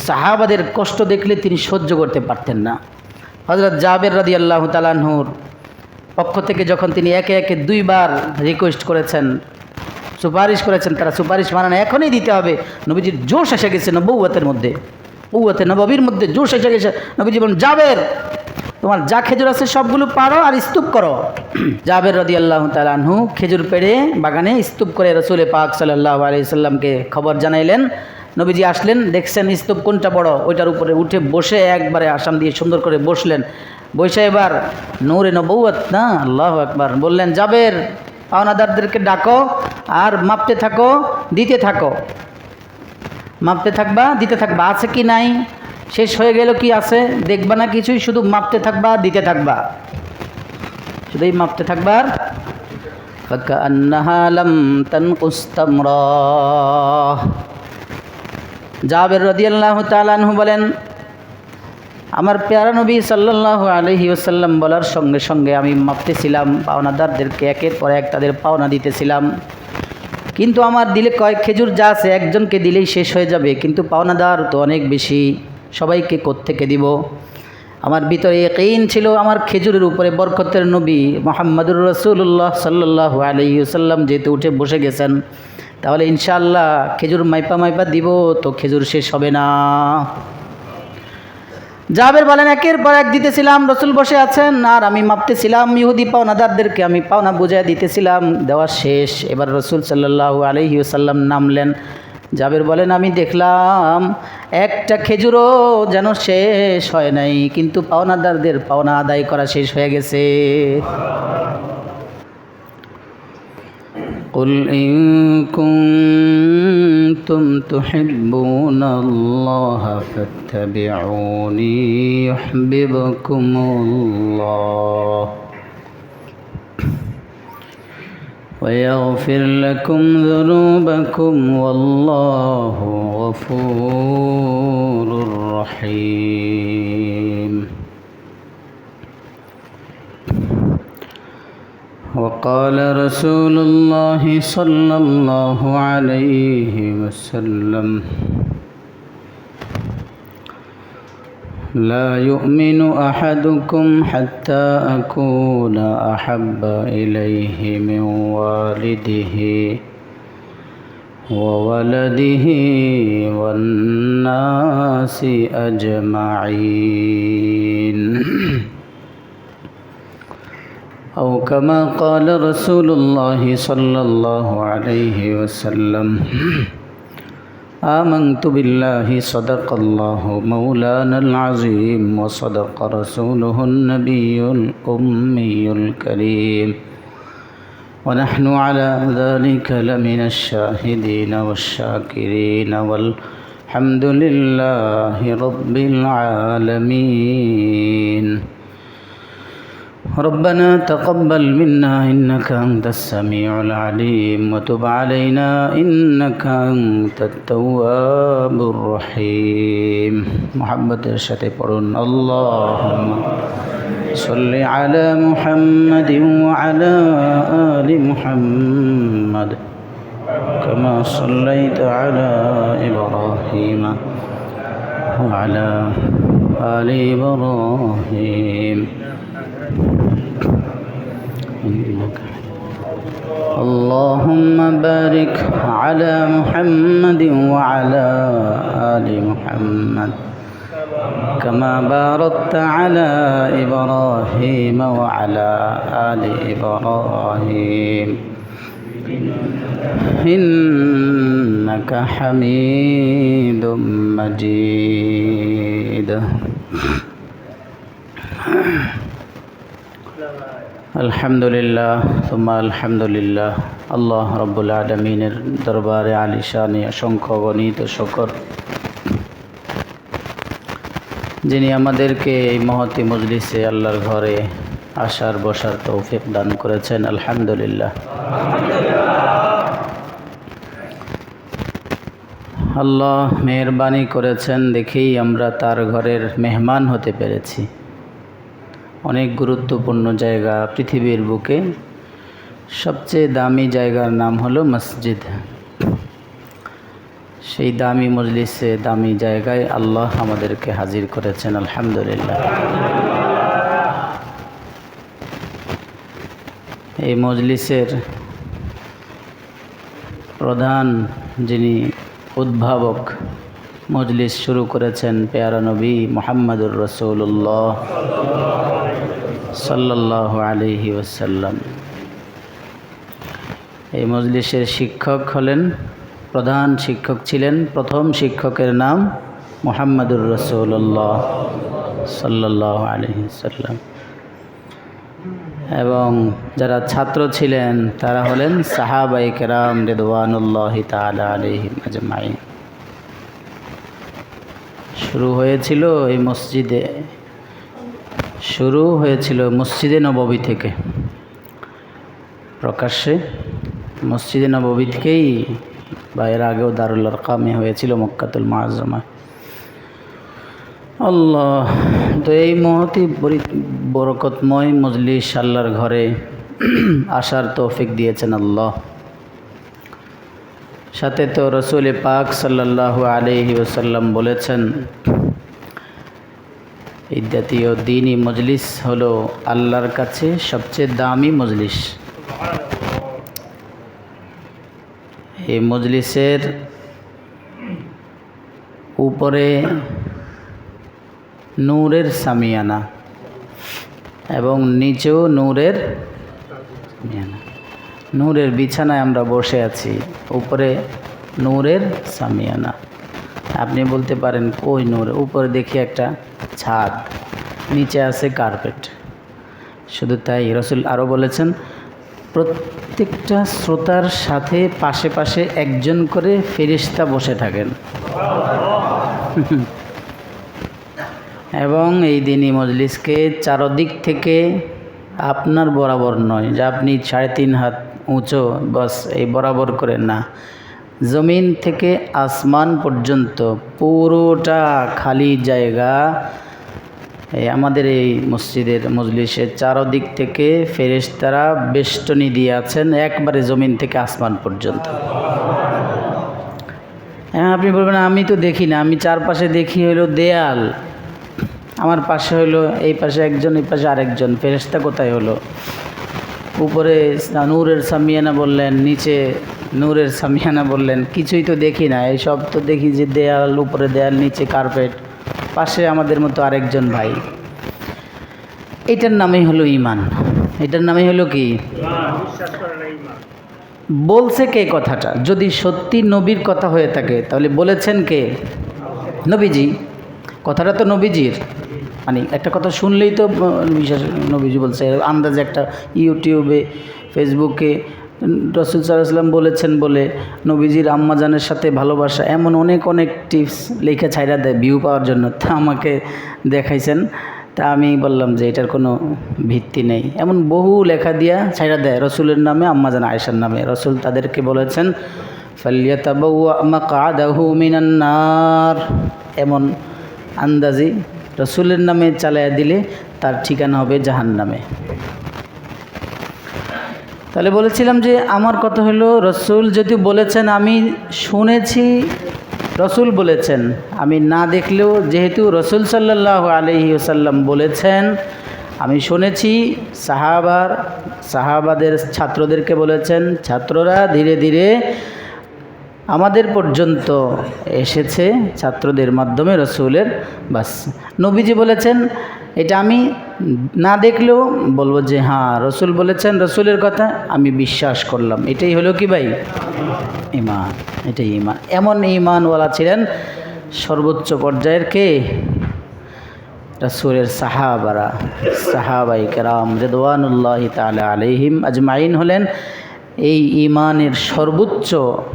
সাহাবাদের কষ্ট দেখলে তিনি সহ্য করতে পারতেন না। হযরত জাবের রাদিয়াল্লাহু তাআলা আনহুর পক্ষ থেকে যখন তিনি একে একে 2 বার রিকোয়েস্ট করেছেন, সুপারিশ করেছেন, তারা সুপারিশ মানেন এখনই দিতে হবে। নবীজির জোশ এসে গেছে নবুয়তের মধ্যে, নবুয়তে নববীর মধ্যে জোশ এসে গেছে। নবীজি বলেন, জাবের তোমার যা খেজুর আছে সবগুলো পাড়ো আর স্তূপ করো। জাবের রাদিয়াল্লাহু তাআলা আনহু খেজুর পেড়ে বাগানে স্তূপ করে রাসূল পাক সাল্লাল্লাহু আলাইহি সাল্লামকে খবর জানাইলেন। নবীজি আসলেন, দেখছেন স্তূপ কোনটা বড়, ওইটার উপরে উঠে বসে একবারে আসাম দিয়ে সুন্দর করে বসলেন। বসে এবার নূরে নবুয়ত না, আল্লাহু আকবার, বললেন, জাবের পাওনাদারদেরকে ডাকো আর মাপতে থাকো, দিতে থাকো, মাপতে থাকবা, দিতে থাকবা, আছে কি নাই, শেষ হয়ে গেল কি আছে দেখবা না কিছুই, শুধু মাপতে থাকবা, দিতে থাকবা, শুধুই মাপতে থাকবা। ফাকান্নাহা লাম তানকুস তামরা। জাবের রাদিয়াল্লাহু তাআলা আনহু বলেন, আমার প্যারা নবী সাল্লাল্লাহু আলাইহি ওয়াসাল্লাম বলার সঙ্গে সঙ্গে আমি মাপতেছিলাম, পাওনাদারদেরকে একের পর এক তাদের পাওনা দিতেছিলাম। কিন্তু আমার দিলে কয়েক খেজুর যা আছে একজনকে দিলেই শেষ হয়ে যাবে, কিন্তু পাওনাদার তো অনেক বেশি, সবাইকে কোত্থেকে দিব। আমার ভিতরে ইয়াকিন ছিল আমার খেজুরের উপরে বরকতের নবী মুহাম্মদুর রাসূলুল্লাহ সাল্লাল্লাহু আলাইহি ওয়াসাল্লাম যেহেতু উঠে বসে গেছেন, তাহলে ইনশাআল্লাহ খেজুর মাইপা মাইপা দিব, তো খেজুর শেষ হবে না। জাবের বলেন, একের পর এক দিতেছিলাম, রসুল বসে আছেন আর আমি মাপতেছিলাম, ইহুদি পাওনাদারদেরকে আমি পাওনা বুঝায় দিতেছিলাম, দেওয়া শেষ। এবার রসুল সাল্লাল্লাহু আলাইহি ওয়াসাল্লাম নামলেন। জাবের বলেন, আমি দেখলাম একটা খেজুরও যেন শেষ হয় নাই, কিন্তু পাওনাদারদের পাওনা আদায় করা শেষ হয়ে গেছে। قل إن كنتم تحبون الله فاتبعوني يحببكم الله ويغفر لكم ذنوبكم والله غفور رحيم. وقال رسول الله صلى الله عليه وسلم لا يؤمن أحدكم حتى أكون أحب إليه من والده وولده والناس أجمعين أو كما قال رسول الله صلى الله عليه وسلم آمنت بالله صدق الله مولانا العظيم وصدق رسوله النبي الأمي الكريم ونحن على ذلك لمن الشاهدين والشاكرين والحمد لله رب العالمين. ربنا تقبل منا إنك أنت السميع العليم وتب علينا إنك أنت التواب الرحيم. محبة الشتيبرون اللهم صل على محمد وعلى آل محمد كما صليت على إبراهيم وعلى آل إبراهيم اللهم بارك على محمد وعلى آل محمد كما باركت على إبراهيم وعلى آل إبراهيم إنك حميد مجيد. আলহামদুলিল্লাহ সুম্মা আলহামদুলিল্লাহ। আল্লাহ রব্বুল আলামিনের দরবারে আলিশানে অসংখ্য গণিত শুকর, যিনি আমাদেরকে এই মহতি মজলিসে আল্লাহর ঘরে আসার বসার তৌফিক দান করেছেন। আলহামদুলিল্লাহ। আল্লাহ মেহেরবানি করেছেন দেখেই আমরা তার ঘরের মেহমান হতে পেরেছি। অনেক গুরুত্বপূর্ণ জায়গা পৃথিবীর বুকে, সবচেয়ে দামি জায়গার নাম হলো মসজিদ। সেই দামি মজলিসে দামি জায়গায় আল্লাহ আমাদেরকে হাজির করেছেন, আলহামদুলিল্লাহ। এই মজলিসের প্রধান যিনি উদ্ভাবক, মজলিস শুরু করেছেন পেয়ারা নবী মুহাম্মদুর রাসূলুল্লাহ সাল্লাল্লাহু আলাইহি ওয়াসাল্লাম। এই মজলিসের শিক্ষক হলেন, প্রধান শিক্ষক ছিলেন, প্রথম শিক্ষকের নাম মুহাম্মদুর রাসূলুল্লাহ সাল্লাল্লাহু আলাইহি ওয়াসাল্লাম। এবং যারা ছাত্র ছিলেন তারা হলেন সাহাবায়ে কেরাম রিদওয়ানুল্লাহি তাআলা আলাইহিম আজমাইন। শুরু হয়েছিল মসজিদে নববী থেকে, প্রকাশ্যে মসজিদে নববী থেকেই, বা এর আগেও দারুল আরকামে হয়েছিল মক্কাতুল মুআজ্জামা। আল্লাহ, তো এই মহতি বরকতময় মজলিস আল্লাহর ঘরে আসার তৌফিক দিয়েছেন আল্লাহ। সাথে তো রসুল পাক সাল্লাল্লাহু আলাইহি ওয়াসাল্লাম বলেছেন, এই জাতীয় দ্বীনি মজলিস হলো আল্লাহর কাছে সবচেয়ে দামি মজলিস। এই মজলিসের উপরে নূরের সামিয়ানা এবং নিচেও নূরের সামিয়ানা। নূরের বিছানায় আমরা বসে আছি, উপরে নূরের সামিয়ানা। আপনি বলতে পারেন কই নূর? উপরে দেখি একটা ছাদ, নিচে আছে কার্পেট। শুধু তাই, রসুল আরও বলেছেন, প্রত্যেকটা শ্রোতার সাথে পাশে পাশে একজন করে ফেরেশতা বসে থাকেন। এবং এই দিনই মজলিসকে চারদিক থেকে আপনার বরাবর নয় যে আপনি 3.5 হাত উঁচু বস এই বরাবর করেন না, জমিন থেকে আসমান পর্যন্ত পুরোটা খালি জায়গা। আমাদের এই মসজিদের মজলিসের চারদিক থেকে ফেরেশতারা বেষ্টনী দিয়ে আছেন, একবারে জমিন থেকে আসমান পর্যন্ত। হ্যাঁ, আপনি বলবেন আমি তো দেখি না, আমি চারপাশে দেখি হলো দেয়াল, আমার পাশে হলো এই পাশে একজন, এই পাশে আরেকজন, ফেরেশতা কোথায় হলো? উপরে নূরের সামিয়ানা বললেন, নিচে নূরের সামিয়ানা বললেন, কিছুই তো দেখি না। এই সব তো দেখি যে দেয়াল, উপরে দেয়াল, নিচে কার্পেট, পাশে আমাদের মতো আরেকজন ভাই। এটার নামই হলো ঈমান। এটার নামই হলো কি? বলছে কে কথাটা? যদি সত্যি নবীর কথা হয়ে থাকে তাহলে বলেছেন কে? নবীজি। কথাটা তো নবীজির। মানে একটা কথা শুনলেই তো বিশ্বাস নবীজি বলছে, আন্দাজে একটা ইউটিউবে ফেসবুকে রাসূল সাল্লাল্লাহু আলাইহি ওয়াসাল্লাম বলেছেন বলে নবীজির আম্মাজানের সাথে ভালোবাসা, এমন অনেক টিপস লেখা ছাইরা দেয় ভিউ পাওয়ার জন্য। তা আমাকে দেখাইছেন, তা আমি বললাম যে এটার কোনো ভিত্তি নেই। এমন বহু লেখা দিয়া ছাইরা দেয় রসুলের নামে, আম্মাজান আয়েশার নামে। রসুল তাদেরকে বলেছেন ফালইয়াতাবাওয়া মাকআদাহু মিনান নার, এমন আন্দাজি রসুলের নামে চালাইয়া দিলে তার ঠিকানা হবে জাহান্নামে। তাহলে বলেছিলাম যে আমার কথা হলো, রসুল যদি বলেছেন, আমি শুনেছি রসুল বলেছেন, আমি না দেখলেও যেহেতু রসুল সাল্লাল্লাহু আলাইহি ওয়াসাল্লাম বলেছেন, আমি শুনেছি। সাহাবাদের ছাত্রদেরকে বলেছেন, ছাত্ররা ধীরে ধীরে আমাদের পর্যন্ত এসেছে ছাত্রদের মাধ্যমে রসুলের। বাস নবীজি বলেছেন, এটা আমি না দেখলেও বলবো যে হ্যাঁ রসুল বলেছেন, রসুলের কথা আমি বিশ্বাস করলাম। এটাই হলো কি ভাই? ঈমান। এটাই ঈমান। এমন ঈমানওয়ালা ছিলেন সর্বোচ্চ পর্যায়ের কে? রসুলের সাহাবারা, সাহাবায়ে কেরাম রিদওয়ানুল্লাহি তাআলা আলাইহিম আজমাইন হলেন এই ঈমানের সর্বোচ্চ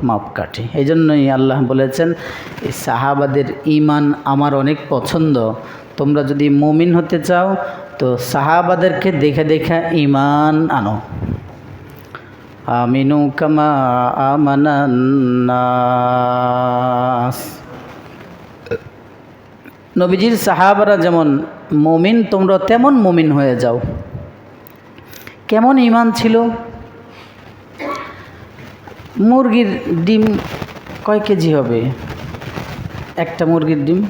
মাপকাঠি। এই জন্যই আল্লাহ বলেছেন, এই সাহাবাদের ঈমান আমার অনেক পছন্দ। তোমরা যদি মুমিন হতে চাও তো সাহাবাদেরকে দেখে দেখে ঈমান আনো। আমিনু কামা আমানান নাস। নবীজির সাহাবারা যেমন মুমিন, তোমরা তেমন মুমিন হয়ে যাও। কেমন ঈমান ছিল? মুরগির ডিম কয় কেজি হবে একটা মুরগির ডিম?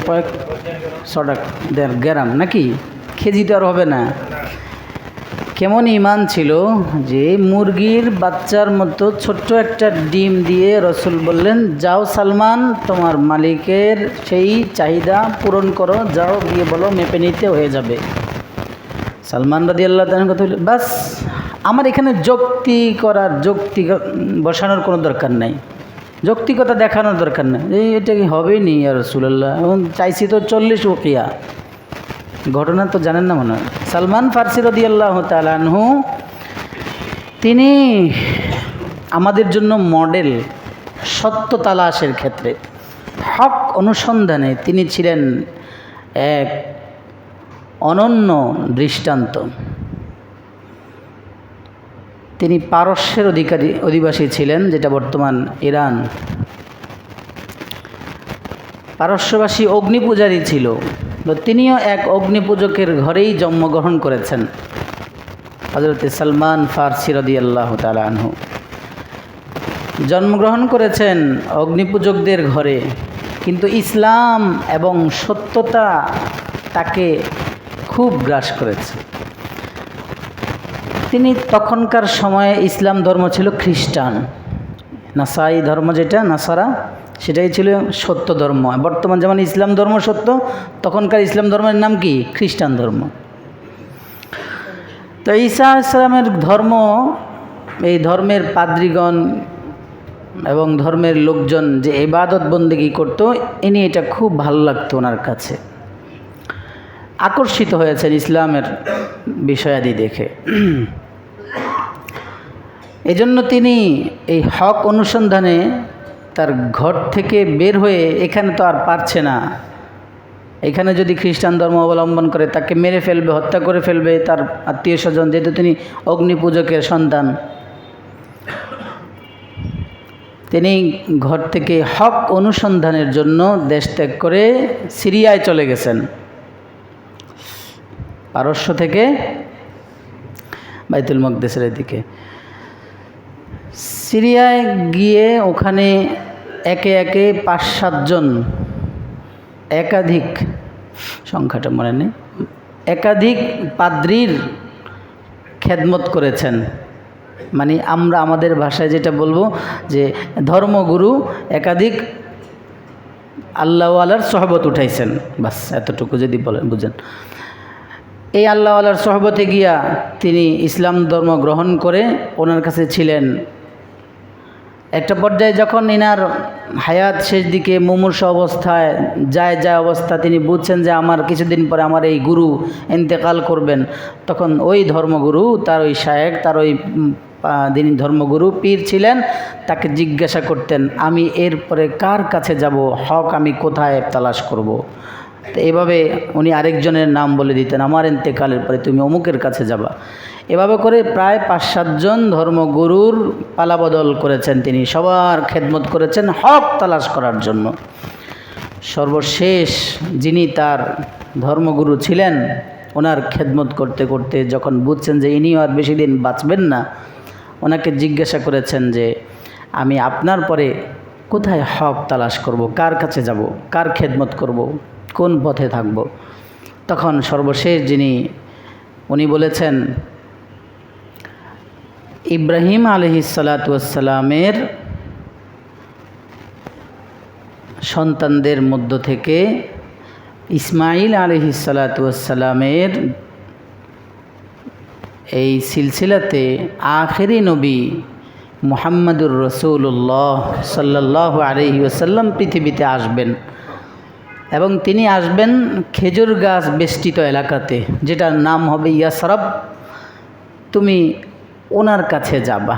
কয়েক 100 টাকা, 1.5 গ্রাম নাকি? কেজি তো আর হবে না। কেমন ইমান ছিল যে মুরগির বাচ্চার মতো ছোট্ট একটা ডিম দিয়ে রসুল বললেন, যাও সালমান, তোমার মালিকের সেই চাহিদা পূরণ করো, যাও গিয়ে বলো মেপে নিতে হয়ে যাবে। সালমান রাদিয়াল্লাহু তাআলার কথা হলো, বাস আমার এখানে যুক্তি বসানোর কোনো দরকার নাই, যৌক্তিকতা দেখানোর দরকার নেই। এটা কি হবেই নি ইয়া রাসূলুল্লাহ, এবং চাইছি তো 40 উকিয়া। ঘটনা তো জানেন না মনে হয়। সালমান ফারসি রাদিয়াল্লাহু তাআলা আনহু তিনি আমাদের জন্য মডেল, সত্য তালাশের ক্ষেত্রে, হক অনুসন্ধানে তিনি ছিলেন এক অনন্য দৃষ্টান্ত। তিনি পারস্যের অধিবাসী ছিলেন, যেটা বর্তমান ইরান। পারস্যবাসী অগ্নিপূজারী ছিল, তো তিনিও এক অগ্নিপূজকের ঘরেই জন্মগ্রহণ করেছেন, হযরত সালমান ফারসি রাদিয়াল্লাহু তাআলা আনহু জন্মগ্রহণ করেছেন অগ্নিপূজকদের ঘরে। কিন্তু ইসলাম এবং সত্যতা তাকে খুব গ্রাস করেছে। তিনি তখনকার সময়ে ইসলাম ধর্ম ছিল খ্রিস্টান, নাসাই ধর্ম যেটা নাসারা, সেটাই ছিল সত্য ধর্ম। বর্তমান যেমন ইসলাম ধর্ম সত্য, তখনকার ইসলাম ধর্মের নাম কি? খ্রিস্টান ধর্ম। তো ঈসা ইসলামের ধর্ম, এই ধর্মের পাদ্রীগণ এবং ধর্মের লোকজন যে ইবাদত বন্দেগী করত, ইনি এটা খুব ভালো লাগতো ওনার কাছে, আকর্ষিত হয়েছেন ইসলামের বিষয়াদি দেখে। এজন্য তিনি এই হক অনুসন্ধানে তার ঘর থেকে বের হয়ে, এখানে তো আর পারছে না, এখানে যদি খ্রিস্টান ধর্ম অবলম্বন করে তাকে মেরে ফেলবে, হত্যা করে ফেলবে তার আত্মীয় স্বজন, যেহেতু তিনি অগ্নিপূজকের সন্তান। তিনি ঘর থেকে হক অনুসন্ধানের জন্য দেশ ত্যাগ করে সিরিয়ায় চলে গেছেন। পারস্য থেকে বাইতুল মকদেসের দিকে সিরিয়ায় গিয়ে ওখানে একে একে 5-7 জন, একাধিক, সংখ্যাটা মনে নেই, একাধিক পাদ্রীর খেদমত করেছেন। মানে আমরা আমাদের ভাষায় যেটা বলবো যে ধর্মগুরু একাধিক আল্লাহওয়ালার সহবত উঠাইছেন, বাস এতটুকু যদি বলেন বুঝেন। এই আল্লাহওয়ালার সহবতে গিয়া তিনি ইসলাম ধর্ম গ্রহণ করে ওনার কাছে ছিলেন। একটা পর্যায়ে যখন ইনার হায়াত শেষ দিকে, মুমূর্ষ অবস্থায়, যায় অবস্থা, তিনি বুঝছেন যে আমার কিছুদিন পরে আমার এই গুরু ইন্তেকাল করবেন, তখন ওই ধর্মগুরু, তার ওই শায়েখ, তার ওই যিনি ধর্মগুরু পীর ছিলেন, তাকে জিজ্ঞাসা করতেন, আমি এরপরে কার কাছে যাব, হক আমি কোথায় তালাশ করব। তো এভাবে উনি আরেকজনের নাম বলে দিতেন, আমার ইন্তেকালের পরে তুমি অমুকের কাছে যাবা। এভাবে করে প্রায় 5-7 জন ধর্মগুরুর পালাবদল করেছেন তিনি, সবার খেদমত করেছেন হক তালাশ করার জন্য। সর্বশেষ যিনি তার ধর্মগুরু ছিলেন, ওনার খেদমত করতে করতে যখন বুঝছেন যে ইনিও আর বেশি দিন বাঁচবেন না, ওনাকে জিজ্ঞাসা করেছেন যে আমি আপনার পরে কোথায় হক তালাশ করব, কার কাছে যাব, কার খেদমত করব, কোন পথে থাকব। তখন সর্বশেষ উনি বলেছেন, ইব্রাহিম আলাইহিসসালাতু ওয়াসসালামের সন্তানদের মধ্য থেকে ইসমাইল আলাইহিসসালাতু ওয়াসসালামের এই সিলসিলাতে আখেরি নবী মুহাম্মাদুর রাসূলুল্লাহ সাল্লাল্লাহু আলাইহি ওয়াসাল্লাম পৃথিবীতে আসবেন, এবং তিনি আসবেন খেজুর গাছ বেষ্টিত এলাকাতে, যেটার নাম হবে ইয়াসরব। তুমি ওনার কাছে যাবা।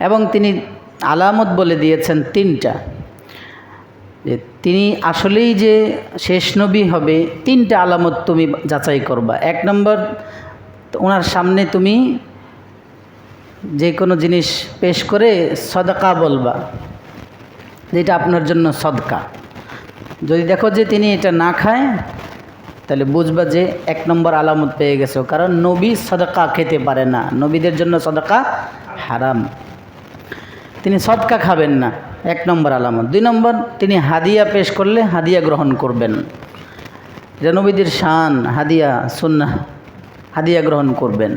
এবং তিনি আলামত বলে দিয়েছেন 3টা, যে তিনি আসলেই যে শেষ নবী হবে, 3টা আলামত তুমি যাচাই করবা। 1 নম্বর, ওনার সামনে তুমি যে কোনো জিনিস পেশ করে সদকা বলবা, যেটা আপনার জন্য সদকা। যদি দেখো যে তিনি এটা না খায়, তাহলে বুঝবা যে 1 নম্বর আলামত পেয়ে গেছো, কারণ নবী সদকা খেতে পারে না, নবীদের জন্য সদকা হারাম। তিনি সদকা খাবেন না, 1 নম্বর আলামত। 2 নম্বর, তিনি হাদিয়া পেশ করলে হাদিয়া গ্রহণ করবেন, এটা নবীদের শান, হাদিয়া সুন্নাহ, হাদিয়া গ্রহণ করবেন।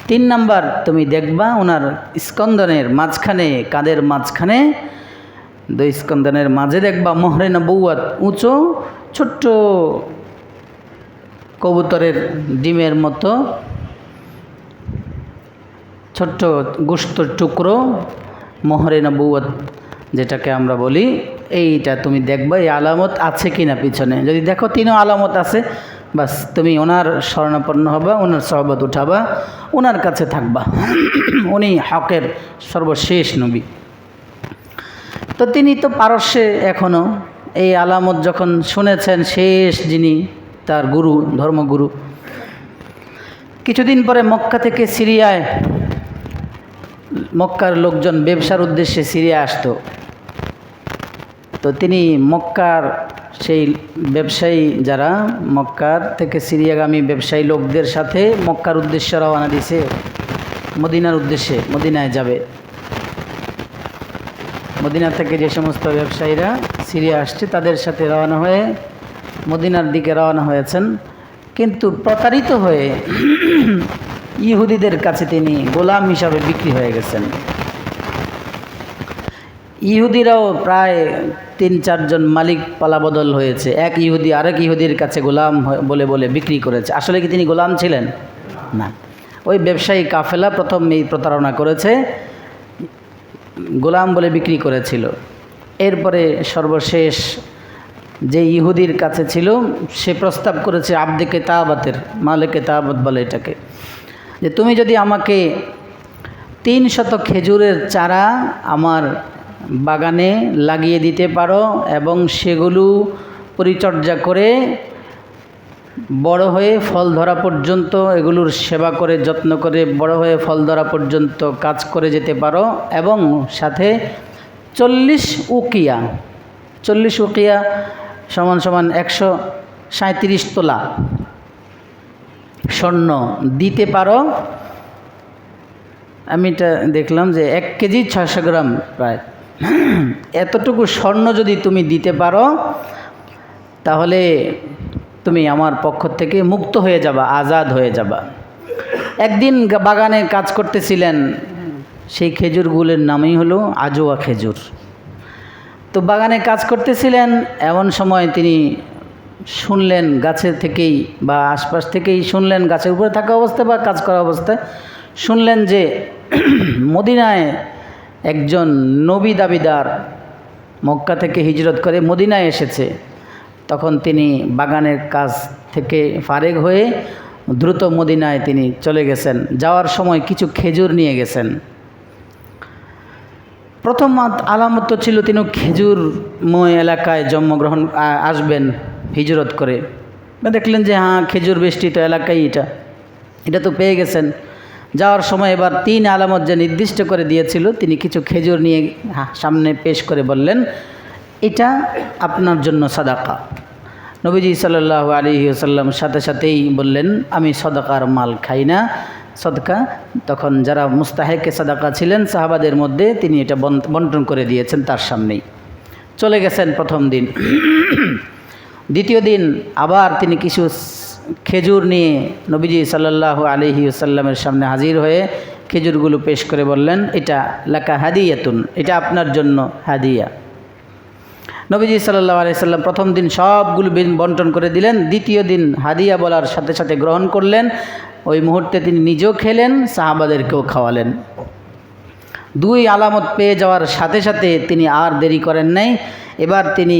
3 নম্বর, তুমি দেখবা ওনার স্কন্দনের মাঝখানে, কাঁধের মাঝখানে, 2 স্কন্দনের মাঝে দেখবা মোহরে নবুয়ত, উঁচু ছোট্ট কবুতরের ডিমের মতো ছোট্ট গোশতের টুকরো, মোহরে নবুয়ত যেটাকে আমরা বলি, এইটা তুমি দেখবা এই আলামত আছে কিনা পিছনে। যদি দেখো 3 আলামত আছে, বাস তুমি ওনার শরণাপন্ন হবা, ওনার সহবত উঠাবা, ওনার কাছে থাকবা। উনি হকের সর্বশেষ নবী। তো তিনি তো পারস্যে এখনও এই আলামত যখন শুনেছেন, শেষ যিনি তার গুরু, ধর্মগুরু। কিছুদিন পরে মক্কা থেকে সিরিয়ায়, মক্কার লোকজন ব্যবসার উদ্দেশ্যে সিরিয়া আসতো। তো তিনি মক্কার সেই ব্যবসায়ী, যারা মক্কার থেকে সিরিয়াগামী ব্যবসায়ী লোকদের সাথে মক্কার উদ্দেশ্যে রওনা দিছে, মদিনার উদ্দেশ্যে, মদিনায় যাবে। মদিনা থেকে যে সমস্ত ব্যবসায়ীরা সিরিয়া আসছে তাদের সাথে রওনা হয়ে মদিনার দিকে রওনা হয়েছেন, কিন্তু প্রতারিত হয়ে ইহুদিদের কাছে তিনি গোলাম হিসাবে বিক্রি হয়ে গেছেন। ইহুদিরাও প্রায় 3-4 জন মালিক পালাবদল হয়েছে, এক ইহুদি আরেক ইহুদির কাছে গোলাম বলে বলে বিক্রি করেছে। আসলে কি তিনি গোলাম ছিলেন? না, ওই ব্যবসায়ী কাফেলা প্রথম এই প্রতারণা করেছে, গোলাম বলে বিক্রি করেছিল। এরপরে সর্বশেষ যে ইহুদির কাছে ছিল, সে প্রস্তাব করেছে আবদে কেতাবাতের, মালে কেতাবত বলে এটাকে, যে তুমি যদি আমাকে 300 খেজুরের চারা আমার বাগানে লাগিয়ে দিতে পারো এবং সেগুলো পরিচর্যা করে বড় হয়ে ফল ধরা পর্যন্ত, এগুলোর সেবা করে যত্ন করে বড় হয়ে ফল ধরা পর্যন্ত কাজ করে যেতে পারো, এবং সাথে 40 উকিয়া, 40 উকিয়া সমান সমান 137 তোলা স্বর্ণ দিতে পারো। আমি এটা দেখলাম যে 1 কেজি 600 গ্রাম প্রায়, এতটুকু স্বর্ণ যদি তুমি দিতে পারো তাহলে তুমি আমার পক্ষ থেকে মুক্ত হয়ে যাবা, আজাদ হয়ে যাবা। একদিন বাগানে কাজ করতেছিলেন, সেই খেজুরগুলোর নামই হলো আজোয়া খেজুর। তো বাগানে কাজ করতেছিলেন, এমন সময় তিনি শুনলেন গাছের থেকেই বা আশপাশ থেকেই শুনলেন, গাছের উপরে থাকা অবস্থায় বা কাজ করা অবস্থায় শুনলেন যে মদিনায় একজন নবী দাবিদার মক্কা থেকে হিজরত করে মদিনায় এসেছে। তখন তিনি বাগানের কাজ থেকে ফারেগ হয়ে দ্রুত মদিনায় তিনি চলে গেছেন। যাওয়ার সময় কিছু খেজুর নিয়ে গেছেন। প্রথম আলামত ছিল তিনি খেজুরময় এলাকায় জন্মগ্রহণ আসবেন হিজরত করে। দেখলেন যে হ্যাঁ, খেজুর বেষ্টিত এলাকায় এটা তো পেয়ে গেছেন। যাওয়ার সময় এবার 3 আলামত যে নির্দিষ্ট করে দিয়েছিল, তিনি কিছু খেজুর নিয়ে সামনে পেশ করে বললেন, এটা আপনার জন্য সাদাকা। নবীজি সাল্লাল্লাহু আলাইহি ওয়াসাল্লাম সাথে সাথেই বললেন, আমি সাদাকার মাল খাই না, সদকা। তখন যারা মুস্তাহেকে সাদাকা ছিলেন সাহাবাদের মধ্যে, তিনি এটা বন্টন করে দিয়েছেন তার সামনেই। চলে গেছেন প্রথম দিন। দ্বিতীয় দিন আবার তিনি কিছু খেজুর নিয়ে নবীজি সাল্লাল্লাহু আলাইহি ওয়াসাল্লামের সামনে হাজির হয়ে খেজুরগুলো পেশ করে বললেন, এটা লাকা হাদিয়াতুন, এটা আপনার জন্য হাদিয়া। নবীজি সাল্লাল্লাহু আলাইহি ওয়াসাল্লাম প্রথম দিন সবগুলো বন্টন করে দিলেন। দ্বিতীয় দিন হাদিয়া বলার সাথে সাথে গ্রহণ করলেন। ওই মুহূর্তে তিনি নিজেও খেলেন, সাহাবাদেরকেও খাওয়ালেন। 2 আলামত পেয়ে যাওয়ার সাথে সাথে তিনি আর দেরি করেন নাই। এবার তিনি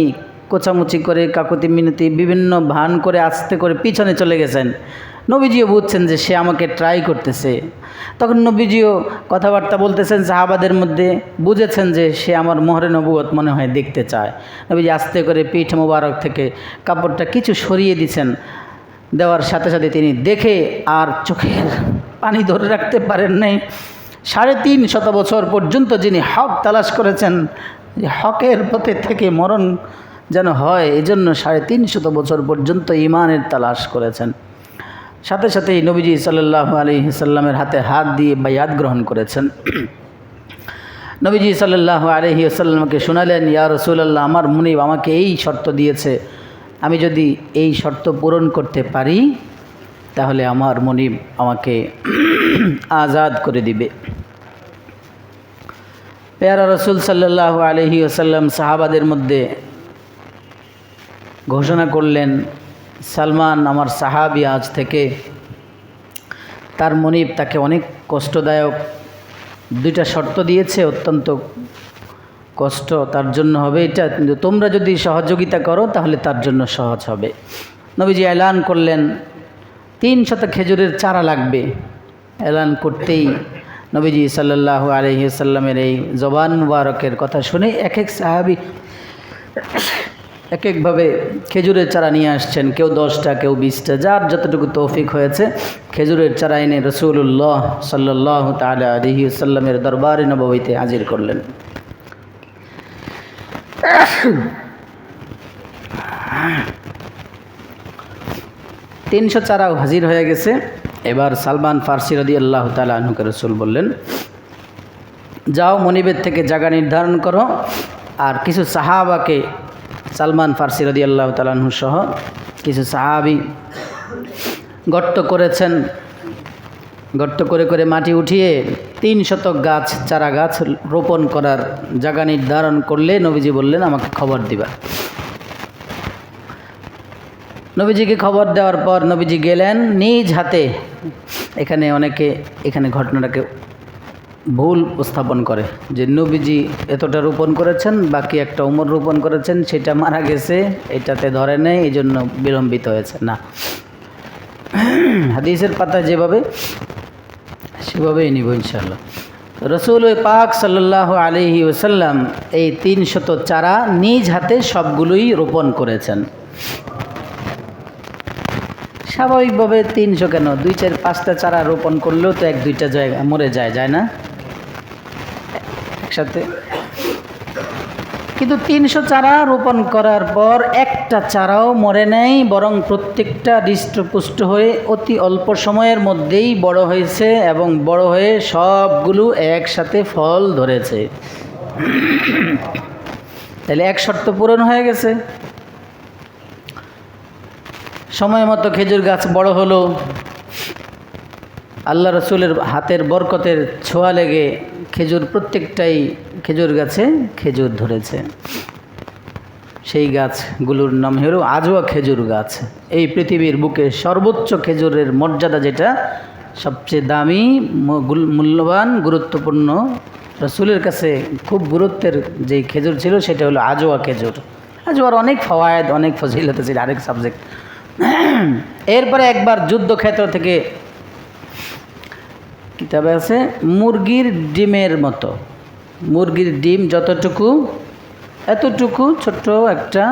কোচামুচি করে, কাকুতি মিনতি বিভিন্ন ভান করে আস্তে করে পিছনে চলে গেছেন। নবীজিও বুঝছেন যে সে আমাকে ট্রাই করতেছে। তখন নবীজিও কথাবার্তা বলতেছেন সাহাবাদের মধ্যে, বুঝেছেন যে সে আমার মোহরে নবুয়ত মনে হয় দেখতে চায়। নবীজি আস্তে করে পিঠ মোবারক থেকে কাপড়টা কিছু সরিয়ে দিয়েছেন। দেওয়ার সাথে সাথে তিনি দেখে আর চোখের পানি ধরে রাখতে পারেন নাই। 350 বছর পর্যন্ত যিনি হক তালাশ করেছেন, যে হকের পথে থেকে মরণ যেন হয়, এজন্য 350 বছর পর্যন্ত ঈমানের তালাশ করেছেন। সাথে সাথেই নবীজি সাল্লাল্লাহু আলাইহি সাল্লামের হাতে হাত দিয়ে বায়াত গ্রহণ করেছেন। নবীজি সাল্লাল্লাহু আলাইহি ওয়াসাল্লামকে শোনালেন, ইয়া রাসূলুল্লাহ, আমার মুনিব আমাকে এই শর্ত দিয়েছে, আমি যদি এই শর্ত পূরণ করতে পারি তাহলে আমার মুনিব আমাকে আজাদ করে দিবে। পেয়ারা রসুল সাল্লাল্লাহু আলাইহি ওয়াসাল্লাম সাহাবাদের মধ্যে ঘোষণা করলেন, সালমান আমার সাহাবী, আজ থেকে তার মুনিব তাকে অনেক কষ্টদায়ক দুইটা শর্ত দিয়েছে, অত্যন্ত কষ্ট তার জন্য হবে এটা, কিন্তু তোমরা যদি সহযোগিতা করো তাহলে তার জন্য সহজ হবে। নবীজি এলান করলেন 300 খেজুরের চারা লাগবে। এলান করতেই নবীজি সাল্লাল্লাহু আলাইহি ওয়াসাল্লামের এই জবান মুবারকের কথা শুনে এক এক সাহাবী এক একভাবে খেজুরের চারা নিয়ে আসছেন, কেউ 10টা, কেউ 20টা, যার যতটুকু তৌফিক হয়েছে খেজুরের চারা এনে রাসূলুল্লাহ সাল্লাল্লাহু তাআলা আলাইহি ওয়াসাল্লামের দরবারে নববীতে হাজির করলেন। 300 চারাও হাজির হয়ে গেছে। এবার সালমান ফার্সি রাদিয়াল্লাহু তাআলা আনহুকে রাসূল বললেন, যাও মনিবের থেকে জায়গা নির্ধারণ করো, আর কিছু সাহাবাকে, সালমান ফার্সি রাদিয়াল্লাহু তাআলা আনহু সহ কিছু সাহাবী গর্ত করেছেন, গর্ত করে করে মাটি উঠিয়ে 300 গাছ, চারা গাছ রোপণ করার জায়গা নির্ধারণ করলে নবীজি বললেন, আমাকে খবর দিবা। নবীজিকে খবর দেওয়ার পর নবীজি গেলেন নিজ হাতে। এখানে ঘটনাটাকে ভুল উপস্থাপন করে যে নবীজি এতটা রোপণ করেছেন, বাকি একটা উমর রোপণ করেছেন, সেটা মারা গেছে, এটাতে ধরে নেই, এই জন্য বিলম্বিত হয়েছে। না, হাদিসের পাতা যেভাবে সেভাবেই নিব ইনশাআল্লাহ। রসুল পাক সাল্লাল্লাহু আলাইহি ওয়াসাল্লাম এই 300 চারা নিজ হাতে সবগুলোই রোপণ করেছেন। স্বাভাবিকভাবে 300 কেন, 2, 4, 5টা চারা রোপণ করলেও তো 1-2টা জায়গা মরে যায় না একসাথে। কিন্তু 300 চারা রোপণ করার পর একটা চারাও মরে নেই, বরং প্রত্যেকটা হৃষ্টপুষ্ট হয়ে অতি অল্প সময়ের মধ্যেই বড় হয়েছে এবং বড় হয়ে সবগুলো একসাথে ফল ধরেছে। তাহলে এক শর্ত পূরণ হয়ে গেছে। সময় মতো খেজুর গাছ বড় হলো, আল্লাহ রসুলের হাতের বরকতের ছোঁয়া লেগে প্রত্যেকটাই খেজুর গাছে খেজুর ধরেছে। সেই গাছগুলোর নাম হলো আজওয়া খেজুর গাছ। এই পৃথিবীর বুকে সর্বোচ্চ খেজুরের মর্যাদা, যেটা সবচেয়ে দামি, মূল্যবান, গুরুত্বপূর্ণ, রসুলের কাছে খুব গুরুত্বের যেই খেজুর ছিল সেটা হলো আজওয়া খেজুর। আজওয়ার অনেক ফওয়ায়েদ, অনেক ফজিলত ছিল, আরেক সাবজেক্ট। এরপরে একবার যুদ্ধক্ষেত্র থেকে কিতাবে আছে, মুরগির ডিমের মতো, মুরগির ডিম যতটুকু এতটুকু ছোট্ট একটা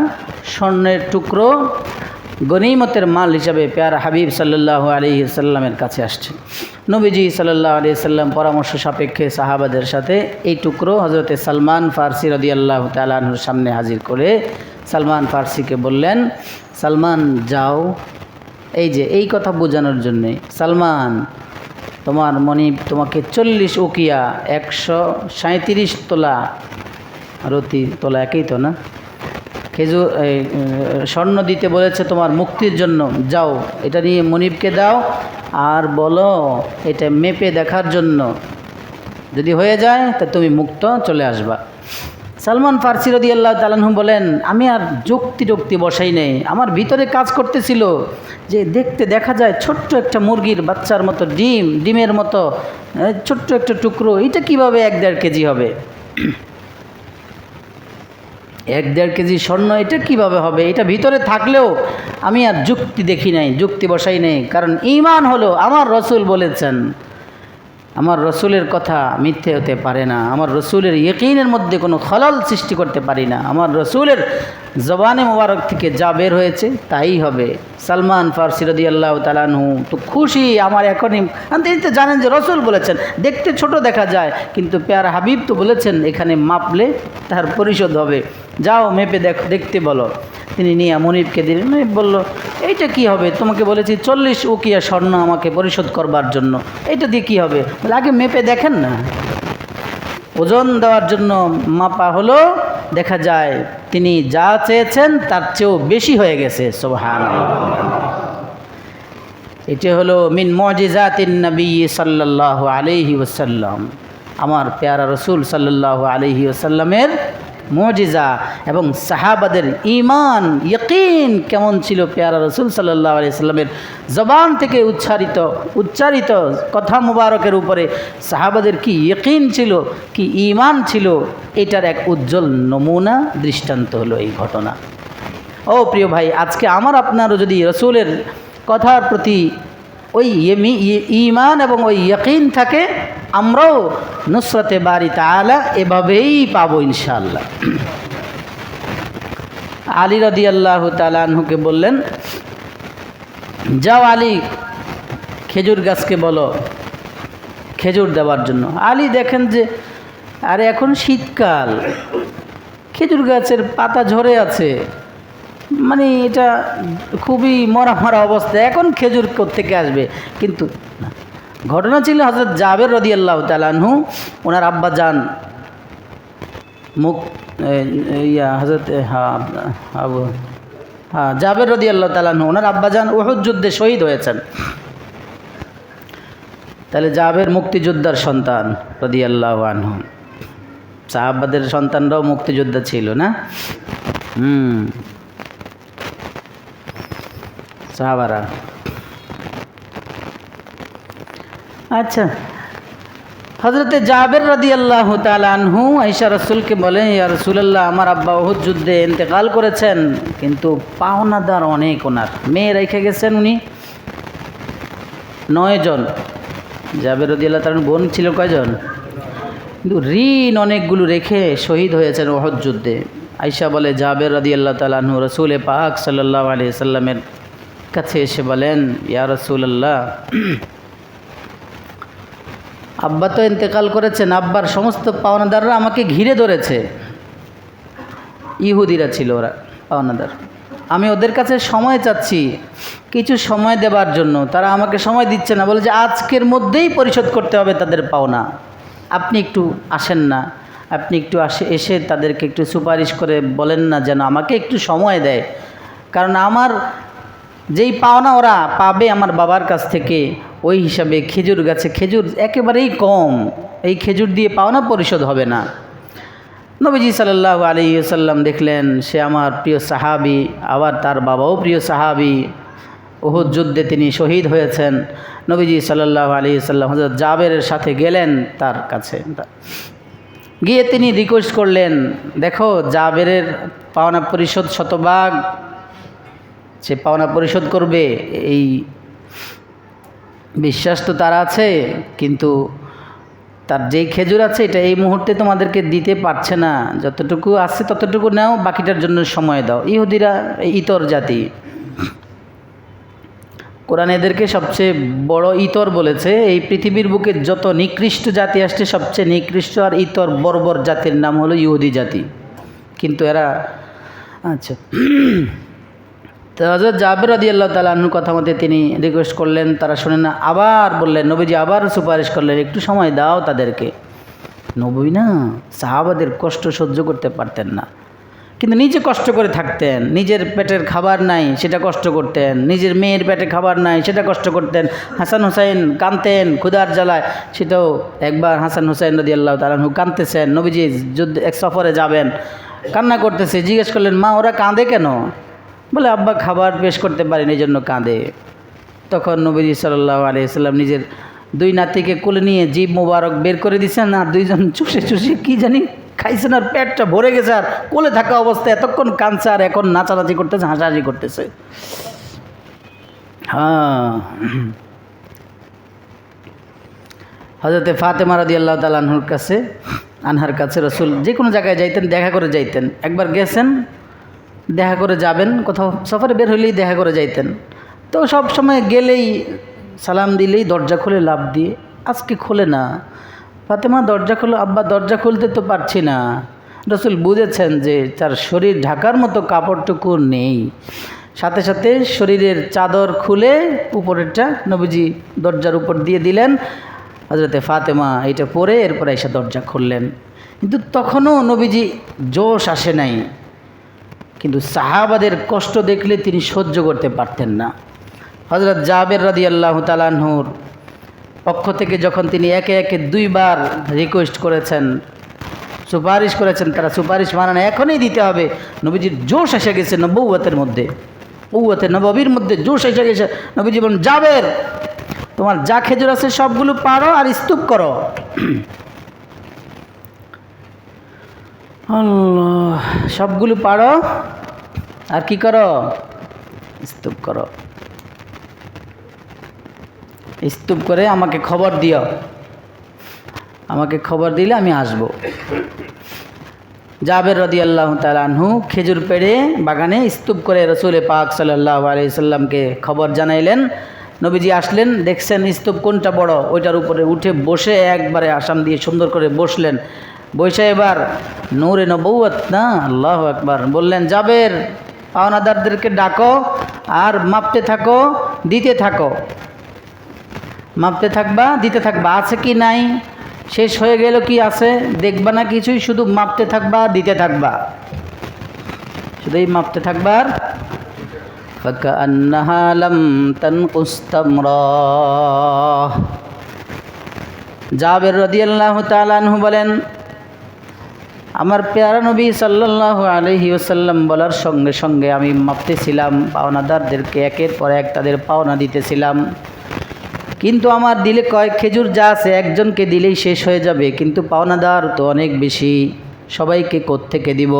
স্বর্ণের টুকরো গনিমতের মাল হিসাবে পেয়ারা হাবিব সাল্লাল্লাহু আলাইহি সাল্লামের কাছে আসছে। নবীজি সাল্লাল্লাহু আলাইহি সাল্লাম পরামর্শ সাপেক্ষে সাহাবাদের সাথে এই টুকরো হযরতে সালমান ফার্সি রাদিয়াল্লাহু তাআলা আনহুর সামনে হাজির করে সালমান ফার্সিকে বললেন, সালমান যাও, এই কথা বোঝানোর জন্যে, সালমান তোমার মনিব তোমাকে 40 উকিয়া 137 তোলা, রতি তোলা একই তো না, খেজুর স্বর্ণ দিতে বলেছে তোমার মুক্তির জন্য। যাও, এটা নিয়ে মনিবকে দাও আর বলো এটা মেপে দেখার জন্য, যদি হয়ে যায় তা তুমি মুক্ত চলে আসবা। সালমান ফার্সি রাদিয়াল্লাহু তাআলা আনহু বলেন, আমি আর যুক্তি বসাই নেই, আমার ভিতরে কাজ করতেছিল যে দেখা যায় ছোট্ট একটা মুরগির বাচ্চার মতো ডিমের মতো ছোট্ট একটা টুকরো, এটা কিভাবে 1-1.5 কেজি হবে? 1-1.5 কেজি স্বর্ণ এটা কিভাবে হবে? এটা ভিতরে থাকলেও আমি আর যুক্তি বসাই নেই, কারণ ঈমান হলো আমার রসুল বলেছেন, আমার রসুলের কথা মিথ্যে হতে পারে না, আমার রসুলের ইয়াকিনের মধ্যে কোনো খলাল সৃষ্টি করতে পারি না, আমার রসুলের জবানে মোবারক থেকে যা বের হয়েছে তাই হবে। সালমান ফার্সি রাদিয়াল্লাহু তাআলা আনহু তো খুশি, আমার এখনই, তিনি তো জানেন যে রসুল বলেছেন, দেখতে ছোট দেখা যায়, কিন্তু পেয়ারা হাবিব তো বলেছেন এখানে মাপলে তার পরিশোধ হবে, যাও মেপে দেখতে বলো। তিনি নিয়ে মনিবকে দিলেন। মনিব বলল, এইটা কি হবে? তোমাকে বলেছি 40 উকিয়া স্বর্ণ আমাকে পরিশোধ করবার জন্য, এইটা দিয়ে কী হবে? বলে, আগে মেপে দেখেন না। ওজন দেওয়ার জন্য মাপা হলো, দেখা যায় তিনি যা চেয়েছেন তার চেয়েও বেশি হয়ে গেছে। সুবহানাল্লাহ। এটি হলো মিন মুজিজাতিন নবী সাল্লাল্লাহু আলাইহি ওয়াসাল্লাম, আমার পেয়ারা রসুল সাল্লাল্লাহু আলাইহি ওয়াসাল্লামের মুজিজা। এবং সাহাবাদের ঈমান ইয়াকিন কেমন ছিল, পেয়ারা রসুল সাল্লাল্লাহু আলাইহি ওয়াসাল্লামের জবান থেকে উচ্চারিত কথা মুবারকের উপরে সাহাবাদের কি ইয়াকিন ছিল, কি ঈমান ছিল, এটার এক উজ্জ্বল নমুনা দৃষ্টান্ত হলো এই ঘটনা। ও প্রিয় ভাই, আজকে আমার আপনারও যদি রসুলের কথার প্রতি ওই ঈমান এবং ওই ইয়াকিন থাকে, আমরাও নুসরতে বারি তাআলা এভাবেই পাবো ইনশাআল্লাহ। আলী রাদিয়াল্লাহু তাআলা আনহুকে বললেন, যাও আলী, খেজুর গাছকে বলো খেজুর দেওয়ার জন্য। আলী দেখেন যে আরে এখন শীতকাল, খেজুর গাছের পাতা ঝরে আছে, মানে এটা খুবই মরা মরা অবস্থা, এখন খেজুর কোত্থেকে আসবে। কিন্তু ঘটনা ছিল হযরত জাবের রাদিয়াল্লাহু তাআলা আনহু, ওনার আব্বা যান হযরত জাবের রাদিয়াল্লাহু তাআলা আনহু, ওনার আব্বা যান উহুদ যুদ্ধে শহীদ হয়েছেন। তাহলে জাবের মুক্তিযোদ্ধার সন্তান রাদিয়াল্লাহু আনহু, সাহাবাদের সন্তানরাও মুক্তিযোদ্ধা ছিল না? সাহাবারা। আচ্ছা, হযরতে জাবের রাদিয়াল্লাহু তাআলা আনহু আয়েশা রাসূলকে বলেন, ইয়া রাসূলুল্লাহ, আমার আব্বা উহুদ যুদ্ধে ইন্তেকাল করেছেন, কিন্তু পাওনাদার অনেক, ওনার মেয়ে রেখে গেছেন উনি 9 জন। জাবের রাদিয়াল্লাহু তাআলা বোন ছিল কয়জন? কিন্তু ঋণ অনেকগুলো রেখে শহীদ হয়েছেন উহুদ যুদ্ধে। আয়েশা বলে, জাবের রাদিয়াল্লাহু তাআলা আনহু রাসূল পাক সাল্লাল্লাহু আলাইহি সাল্লামের কাছে এসে বলেন, ইয়া রাসূলুল্লাহ, আব্বা তো ইন্তেকাল করেছেন, আব্বার সমস্ত পাওনাদাররা আমাকে ঘিরে ধরেছে, ইহুদিরা ছিল ওরা পাওনাদার, আমি ওদের কাছে সময় চাচ্ছি, কিছু সময় দেবার জন্য, তারা আমাকে সময় দিচ্ছে না, বলে যে আজকের মধ্যেই পরিশোধ করতে হবে তাদের পাওনা, আপনি একটু আসেন না, আপনি একটু এসে তাদেরকে একটু সুপারিশ করে বলেন না যেন আমাকে একটু সময় দেয়, কারণ আমার যেই পাওনা ওরা পাবে আমার বাবার কাছ থেকে, ওই হিসাবে খেজুর গাছে খেজুর একেবারেই কম, এই খেজুর দিয়ে পাওনা পরিশোধ হবে না। নবীজি সাল্লাল্লাহু আলাইহি ওয়াসাল্লাম দেখলেন সে আমার প্রিয় সাহাবী, আবার তার বাবাও প্রিয় সাহাবী, উহুদ যুদ্ধে তিনি শহীদ হয়েছেন। নবীজি সাল্লাল্লাহু আলাইহি ওয়াসাল্লাম হযরত জাবেরের সাথে গেলেন, তার কাছে গিয়ে তিনি রিকোয়েস্ট করলেন, দেখো জাবেরের পাওনা পরিশোধ শতভাগ, সে পাওনা পরিশোধ করবে এই বিশ্বাস তো তার আছে, কিন্তু তার যেই খেজুর আছে এটা এই মুহূর্তে তোমাদেরকে দিতে পারছে না, যতটুকু আছে ততটুকু নাও, বাকিটার জন্য সময় দাও। ইহুদিরা ইতর জাতি, কোরআন এদেরকে সবচেয়ে বড় ইতর বলেছে। এই পৃথিবীর বুকে যত নিকৃষ্ট জাতি আসছে, সবচেয়ে নিকৃষ্ট আর ইতর বর্বর জাতির নাম হলো ইহুদি জাতি। কিন্তু এরা আচ্ছা, তো হযরত জাবের রাদিয়াল্লাহু তাআলা আনহুর কথা মতে তিনি রিকোয়েস্ট করলেন, তারা শুনে না, আবার বললেন, নবীজি আবার সুপারিশ করলেন, একটু সময় দাও তাদেরকে। নবী না সাহাবাদের কষ্ট সহ্য করতে পারতেন না, কিন্তু নিজে কষ্ট করে থাকতেন, নিজের পেটের খাবার নাই সেটা কষ্ট করতেন, নিজের মেয়ের পেটে খাবার নাই সেটা কষ্ট করতেন, হাসান হুসাইন কাঁদতেন ক্ষুধার জ্বালায়, সেটাও একবার হাসান হুসাইন রাদিয়াল্লাহু তাআলা আনহু কাঁদতেছেন, নবীজি যুদ্ধ এক সফরে যাবেন, কান্না করতেছে, জিজ্ঞেস করলেন, মা ওরা কাঁদে কেন? বলে, আব্বা খাবার পেশ করতে পারেন এই জন্য কাঁদে। তখন নবীজি সাল্লাল্লাহু আলাইহি ওয়াসাল্লাম নিজের 2 নাতিকে কোলে নিয়ে জিভ মোবারক বের করে দিয়েছেন, আর 2 জন চুষে চুষে কি জানি খাইছেন, আর পেটটা ভরে গেছে, আর কোলে থাকা অবস্থায় এতক্ষণ কাঁদছে, আর এখন নাচানাচি করতেছে, হাসাহাসি করতেছে। হ্যাঁ, হযরতে ফাতেমা রাদিয়াল্লাহু তাআলা আনহার কাছে রাসূল যে কোনো জায়গায় যাইতেন, দেখা করে যাইতেন। একবার গেছেন, দেখা করে যাবেন, কোথাও সফরে বের হইলেই দেখা করে যাইতেন। তো সব সময় গেলেই সালাম দিলেই দরজা খুলে লাফ দিয়ে, আজকে খোলে না। ফাতেমা দরজা খোলো, আব্বা দরজা খুলতে তো পারছি না। রাসূল বুঝেছেন যে তার শরীর ঢাকার মতো কাপড়টুকু নেই, সাথে সাথে শরীরের চাদর খুলে উপরেরটা নবীজি দরজার উপর দিয়ে দিলেন, হযরতে ফাতেমা এটা পরে এরপরে এসে দরজা খুললেন। কিন্তু তখনও নবীজি জোশ আসে নাই, কিন্তু সাহাবাদের কষ্ট দেখলে তিনি সহ্য করতে পারতেন না। হযরত জাবের রাদিয়াল্লাহু তাআলা আনহুর পক্ষ থেকে যখন তিনি একে একে দুইবার রিকোয়েস্ট করেছেন, সুপারিশ করেছেন, তারা সুপারিশ মানে না, এখনই দিতে হবে। নবীজির জোশ এসে গেছে, নবুয়তের মধ্যে, নবুয়তে নববীর মধ্যে জোশ এসে গেছে। নবীজি বলেন, জাবের, তোমার যা খেজুর আছে সবগুলো পারো আর স্তূপ করো। আল্লাহ, সবগুলো পারো আর কি করো? স্তূপ করো। স্তূপ করে আমাকে খবর দিও, আমাকে খবর দিলে আমি আসব। জাবের রাদিয়াল্লাহু তাআলা আনহু খেজুর পেড়ে বাগানে স্তূপ করে রাসূল পাক সাল্লাল্লাহু আলাইহি সাল্লামকে খবর জানাইলেন। নবীজি আসলেন, দেখছেন স্তূপ কোনটা বড়, ওইটার উপরে উঠে বসে একবারে আসাম দিয়ে সুন্দর করে বসলেন। বসে এবার নূরে নবুয়ত না, আল্লাহু আকবার, বললেন, জাবের, পাওনাদারদেরকে ডাকো আর মাপতে থাকো, দিতে থাকো। মাপতে থাকবা, দিতে থাকবা, আছে কি নাই, শেষ হয়ে গেল কি আছে দেখবা না কিছুই, শুধু মাপতে থাকবা, দিতে থাকবা, শুধুই মাপতে থাকবা। ফাকান্নাহা লাম তানকুস তামরা। জাবের রাদিয়াল্লাহু তাআলা আনহু বলেন, আমার প্যারা নবী সাল্লাল্লাহু আলাইহি ওয়াসাল্লাম বলার সঙ্গে সঙ্গে আমি মাপতেছিলাম, পাওনাদারদেরকে একের পর এক তাদের পাওনা দিতেছিলাম। কিন্তু আমার দিলে কয়েক খেজুর যা আছে একজনকে দিলেই শেষ হয়ে যাবে, কিন্তু পাওনাদার তো অনেক বেশি, সবাইকে কোত্থেকে দিব।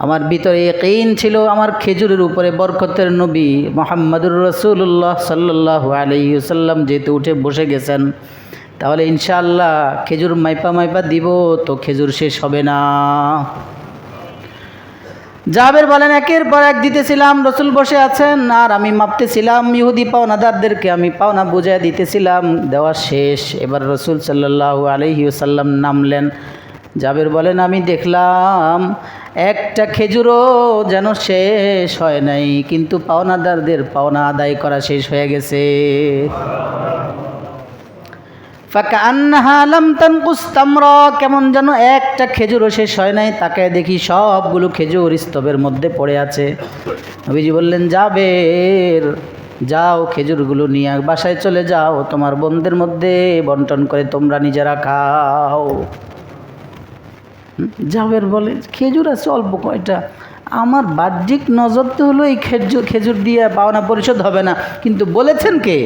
আমার ভিতরে ইয়াকিন ছিল আমার খেজুরের উপরে বরকতের নবী মুহাম্মদুর রাসূলুল্লাহ সাল্লাল্লাহু আলাইহি ওয়াসাল্লাম যেহেতু উঠে বসে গেছেন, তাহলে ইনশাআল্লাহ খেজুর মাইপা মাইপা দিব, তো খেজুর শেষ হবে না। জাবের বলেন, একের পর এক দিতেছিলাম, রসুল বসে আছেন আর আমি মাপতেছিলাম, ইহুদি পাওনাদারদেরকে আমি পাওনা বুঝায় দিতেছিলাম, দেওয়া শেষ। এবার রসুল সাল্লাল্লাহু আলাইহি ওয়াসাল্লাম নামলেন। জাবের বলেন, আমি দেখলাম একটা খেজুরও যেন শেষ হয় নাই, কিন্তু পাওনাদারদের পাওনা আদায় করা শেষ হয়ে গেছে। ফাকান্নাহা লাম তানকুস তামরা, কেমন যেন একটা খেজুরও শেষ হয় নাই, তাকে দেখি সবগুলো খেজুর স্তবের মধ্যে পড়ে আছে। নবীজি বললেন, জাবের, যাও খেজুরগুলো নিয়ে বাসায় চলে যাও, তোমার বোনদের মধ্যে বন্টন করে তোমরা নিজেরা খাও। জাবের বলে, খেজুর আছে অল্প কয়টা, আমার বাহ্যিক নজর তো হলো এই খেজুর দিয়ে পাওনা পরিশোধ হবে না, কিন্তু বলেছেন কে?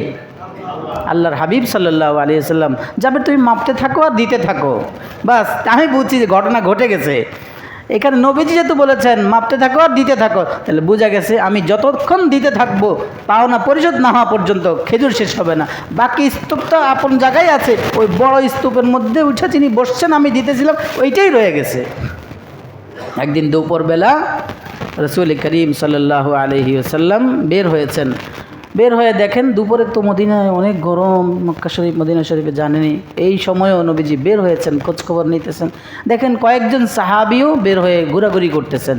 আল্লাহর হাবিব সাল্লাল্লাহু আলাইহি ওয়াসাল্লাম। যাবে তুমি মাপতে থাকো আর দিতে থাকো, বাস। আমি বুঝছি যে ঘটনা ঘটে গেছে। এখানে নবীজি যেহেতু বলেছেন মাপতে থাকো আর দিতে থাকো, তাহলে বোঝা গেছে আমি যতক্ষণ দিতে থাকবো পাওনা পরিশোধ না হওয়া পর্যন্ত খেজুর শেষ হবে না। বাকি স্তূপটা আপন জায়গায় আছে, ওই বড় স্তূপের মধ্যে উঠে যিনি বসছেন আমি দিতেছিলাম, ওইটাই রয়ে গেছে। একদিন দুপুরবেলা রাসূল করিম সাল্লাল্লাহু আলাইহি ওয়াসাল্লাম বের হয়েছেন। বের হয়ে দেখেন দুপুরে তো মদিনায় অনেক গরম, মক্কা শরীফ মদিনা শরীফে জানেনি, এই সময়ও নবীজি বের হয়েছেন, খোঁজখবর নিতেছেন। দেখেন কয়েকজন সাহাবিও বের হয়ে ঘোরাঘুরি করতেছেন।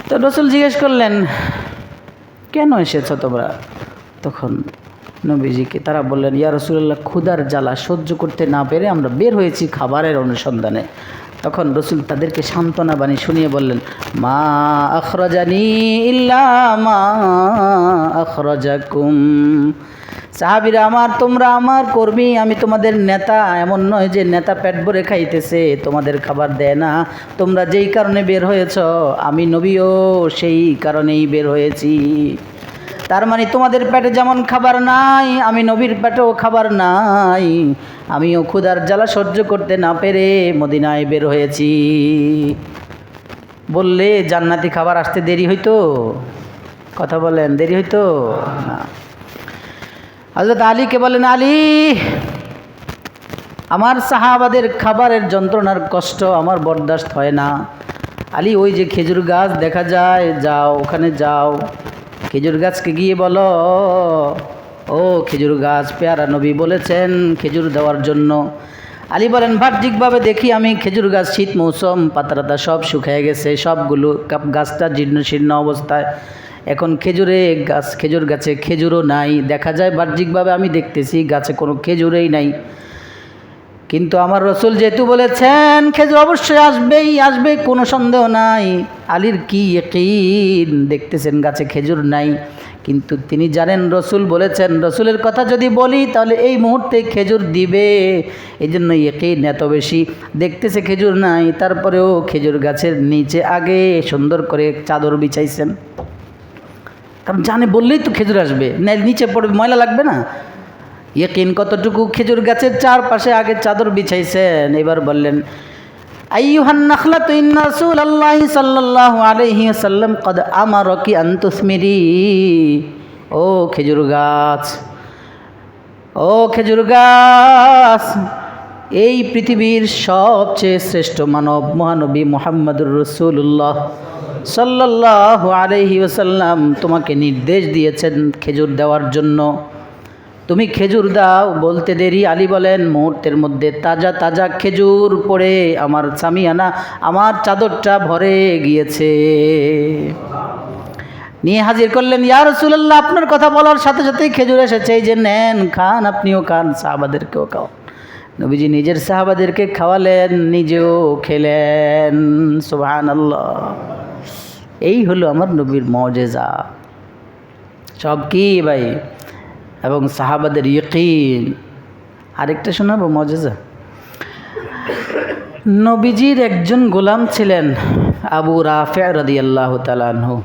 তো রসুল জিজ্ঞেস করলেন, কেন এসেছ তোমরা? তখন নবীজিকে তারা বললেন, ইয়া রাসূলুল্লাহ, ক্ষুধার জ্বালা সহ্য করতে না পেরে আমরা বের হয়েছি খাবারের অনুসন্ধানে। তখন রসুল তাদেরকে সান্ত্বনা বাণী শুনিয়ে বললেন, মা আখরাজানি ইল্লা মা আখরাজাকুম। সাহাবীরা আমার, তোমরা আমার কর্মী, আমি তোমাদের নেতা। এমন নয় যে নেতা পেট ভরে খাইতেছে তোমাদের খাবার দেয় না। তোমরা যেই কারণে বের হয়েছ, আমি নবীও সেই কারণেই বের হয়েছি। তার মানে তোমাদের পেটে যেমন খাবার নাই, আমি নবীর পেটেও খাবার নাই। আমিও ক্ষুধার জ্বালা সহ্য করতে না পেরে মদিনায় বের হয়েছি। বললে জান্নাতি খাবার আসতে দেরি হইতো? কথা বলেন, দেরি হইতো না। হযরত আলীকে বলেন, আলী, আমার সাহাবাদের খাবারের যন্ত্রণার কষ্ট আমার বরদাস্ত হয় না। আলী, ওই যে খেজুর গাছ দেখা যায়, যাও ওখানে যাও, খেজুর গাছকে গিয়ে বলো, ও খেজুর গাছ, পেয়ারা নবী বলেছেন খেজুর দেওয়ার জন্য। আলী বলেন, বাহ্যিকভাবে দেখি আমি খেজুর গাছ, শীত মৌসুম, পাতাটা সব শুকিয়ে গেছে, সবগুলো গাছটা জীর্ণ শীর্ণ অবস্থায়। এখন খেজুর গাছে খেজুরও নাই, দেখা যায় বাহ্যিকভাবে আমি দেখতেছি গাছে কোনো খেজুরেই নাই, কিন্তু আমার রসুল যেহেতু বলেছেন খেজুর অবশ্যই আসবে, কোনো সন্দেহ নাই। আলীর কি ইয়াকিন, দেখতেছেন গাছে খেজুর নাই, কিন্তু তিনি জানেন রসুল বলেছেন, রসুলের কথা যদি বলি তাহলে এই মুহূর্তে খেজুর দিবে, এই জন্য ইয়াকিন এত বেশি। দেখতেছে খেজুর নাই, তারপরেও খেজুর গাছের নিচে আগে সুন্দর করে চাদর বিছাইছেন, কারণ জানে বললেই তো খেজুর আসবে, নিচে পড়বে, ময়লা লাগবে না। ইয়াকিন কতটুকু, খেজুর গাছের চারপাশে আগে চাদর বিছাইছেন। এবার বললেন, আইয়ুহান নাখলাতু ইন্না রাসূলুল্লাহি সাল্লাল্লাহু আলাইহি ওয়াসাল্লাম ক্বাদ আমারাকি আন তুসমিরি। ও খেজুর গাছ, এই পৃথিবীর সবচেয়ে শ্রেষ্ঠ মানব মহানবী মুহাম্মদুর রাসূলুল্লাহ সাল্লাল্লাহু আলাইহি ওয়াসাল্লাম তোমাকে নির্দেশ দিয়েছেন খেজুর দেওয়ার জন্য, তুমি খেজুর দাও। বলতে দেরি, আলী বলেন মুহূর্তের মধ্যে তাজা তাজা খেজুর পড়ে আমার সামিয়ানা, আমার চাদরটা ভরে গিয়েছে। নিয়ে হাজির করলেন, ইয়া রাসূলুল্লাহ আপনার কথা বলার সাথে সাথেই খেজুর এসেছে, এই যে নেন খান, আপনিও খান, সাহাবাদেরকেও খাও। নবীজি নিজের সাহাবাদেরকে খাওয়ালেন, নিজেও খেলেন। সুবহানাল্লাহ। এই হলো আমার নবীর মুজিজা। সব কি ভাই, এবং সাহাবাদের ইয়াকিন। আরেকটা শোনাবো মুজিজা। নবীজির একজন গোলাম ছিলেন আবু রাফি' রাদিয়াল্লাহু তাআলা আনহু।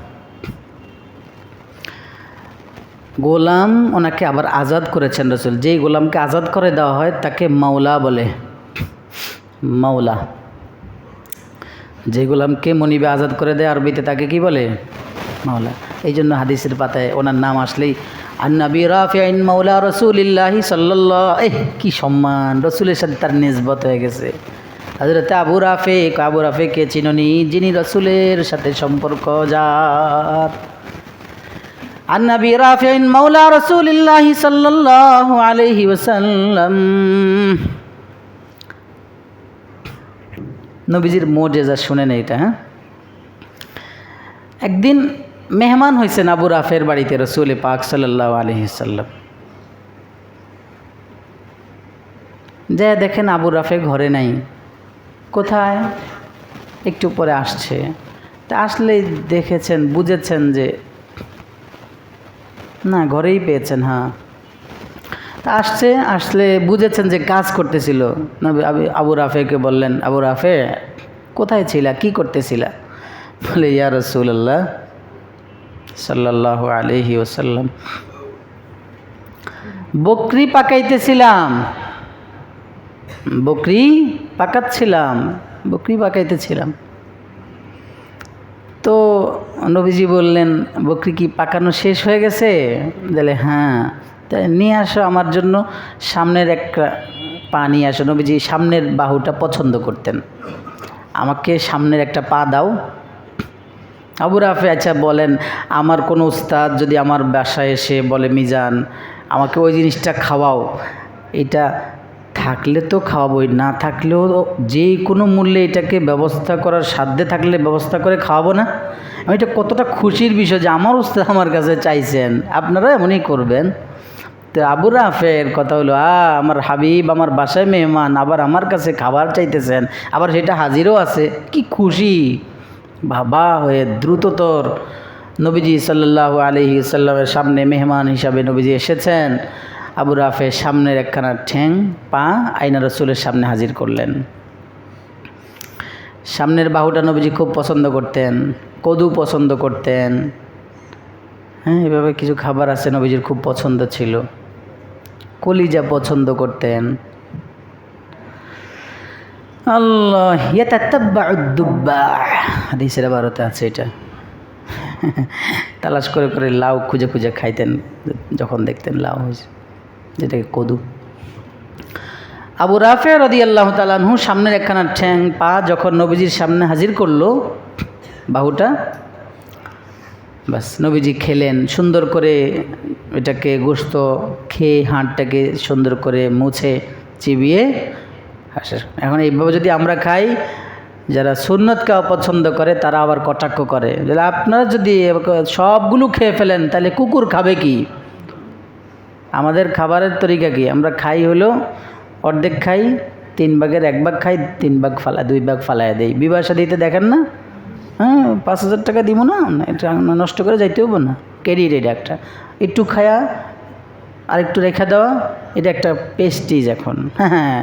গোলাম ওনাকে আবার আজাদ করেছেন রাসূল। যেই গোলামকে আজাদ করে দেওয়া হয় তাকে মাওলা বলে। মাওলা, যে গোলামকে মনিবে আজাদ করে দেয় আরবিতে তাকে কি বলে? মাওলা। এই জন্য হাদিসের পাতায় ওনার নাম আসলেই আন-নবী রাফি'ইন মাওলা রাসূলিল্লাহি সাল্লাল্লাহু, কি সম্মান, রসুলের সাথে তার নিসবত হয়ে গেছে। হযরত আবু রাফি'কে চিননি? যিনি রসুলের সাথে সম্পর্ক যার। আন-নবী রাফি'ইন মাওলা রাসূলিল্লাহি সাল্লাল্লাহু আলাইহি ওয়াসাল্লাম। নবীজির মুজিজা শুনেন এইটা। হ্যাঁ, একদিন মেহমান হয়েছেন আবু রাফের বাড়িতে রসুল পাক সাল্লাল্লাহু আলাইহি ওয়াসাল্লাম। যে দেখেন আবু রাফে ঘরে নাই, কোথায়? একটু পরে আসছে। তা আসলেই দেখেছেন, বুঝেছেন যে না, ঘরেই পেয়েছেন। হ্যাঁ, তা আসলে বুঝেছেন যে কাজ করতেছিল। আবু রাফেকে বললেন, আবু রাফে কোথায় ছিলা, কি করতেছিলা? বলে, ইয়া রাসূলুল্লাহ সাল্লাল্লাহু আলাইহি ওয়াসাল্লাম, বকরি পাকাইতেছিলাম, বকরি পাকাইতেছিলাম। তো নবীজি বললেন, বকরি কি পাকানো শেষ হয়ে গেছে? বলে, হ্যাঁ। তাই নিয়ে আসো আমার জন্য সামনের একটা পা নিয়ে আসো। নবীজি সামনের বাহুটা পছন্দ করতেন, আমাকে সামনের একটা পা দাও। আবু রাফে, আচ্ছা বলেন, আমার কোনো উস্তাদ যদি আমার বাসায় এসে বলে, মিজান আমাকে ওই জিনিসটা খাওয়াও, এটা থাকলে তো খাওয়াবোই, না থাকলেও যে কোনো মূল্যে এটাকে ব্যবস্থা করার সাধ্যে থাকলে ব্যবস্থা করে খাওয়াবো না? আমি এটা কতটা খুশির বিষয় যে আমার উস্তাদ আমার কাছে চাইছেন, আপনারা এমনই করবেন। তো আবু রাফের কথা হলো, আমার হাবিব আমার বাসায় মেহমান, আবার আমার কাছে খাবার চাইতেছেন, আবার সেটা হাজিরও আছে, কি খুশি। বাবা হয়ে দ্রুততর নবীজি সাল্লাল্লাহু আলাইহি ওয়াসাল্লামের সামনে মেহমান হিসাবে নবীজি এসেছেন। আবু রাফে সামনের একখানা ঠ্যাং পা আয়না রসুলের সামনে হাজির করলেন। সামনের বাহুটা নবীজি খুব পছন্দ করতেন, কদু পছন্দ করতেন। হ্যাঁ, এভাবে কিছু খাবার আছে নবীজির খুব পছন্দ ছিল। কলিজা পছন্দ করতেন। আল্লাহ ইয়াতাতাব্বাউদ-দুব্বা, হাদিসের বারতে আছে এটা। তালাশ করে করে লাউ খুঁজে খুঁজে খাইতেন যখন দেখতেন লাউ হয়েছে, যেটাকে কদু। আবু রাফে রাদিয়াল্লাহু তাআলা আনহু সামনের একখানা ঠ্যাং পা যখন নবীজির সামনে হাজির করলো, বাহুটা, বাস নবীজি খেলেন সুন্দর করে এটাকে, গোশত খেয়ে হাড়টাকে সুন্দর করে মুছে চিবিয়ে। এখন এইভাবে যদি আমরা খাই, যারা সুন্নতকে অপছন্দ করে তারা আবার কটাক্ষ করে যে আপনারা যদি সবগুলো খেয়ে ফেলেন তাহলে কুকুর খাবে কি? আমাদের খাবারের তরিকা কি? আমরা খাই হলো অর্ধেক খাই, 3 ভাগের 1 ভাগ খাই, 3 ভাগ 2 ভাগ ফালাইয়া দেই। বিবাহ শাদীতে দেখেন না, হ্যাঁ 5,000 টাকা দিব না, এটা নষ্ট করে যাইতে হবো না, ক্যারিয়ার এটা একটা একটু খায়া আর একটু রেখা দেওয়া, এটা একটা পেস্টিজ এখন। হ্যাঁ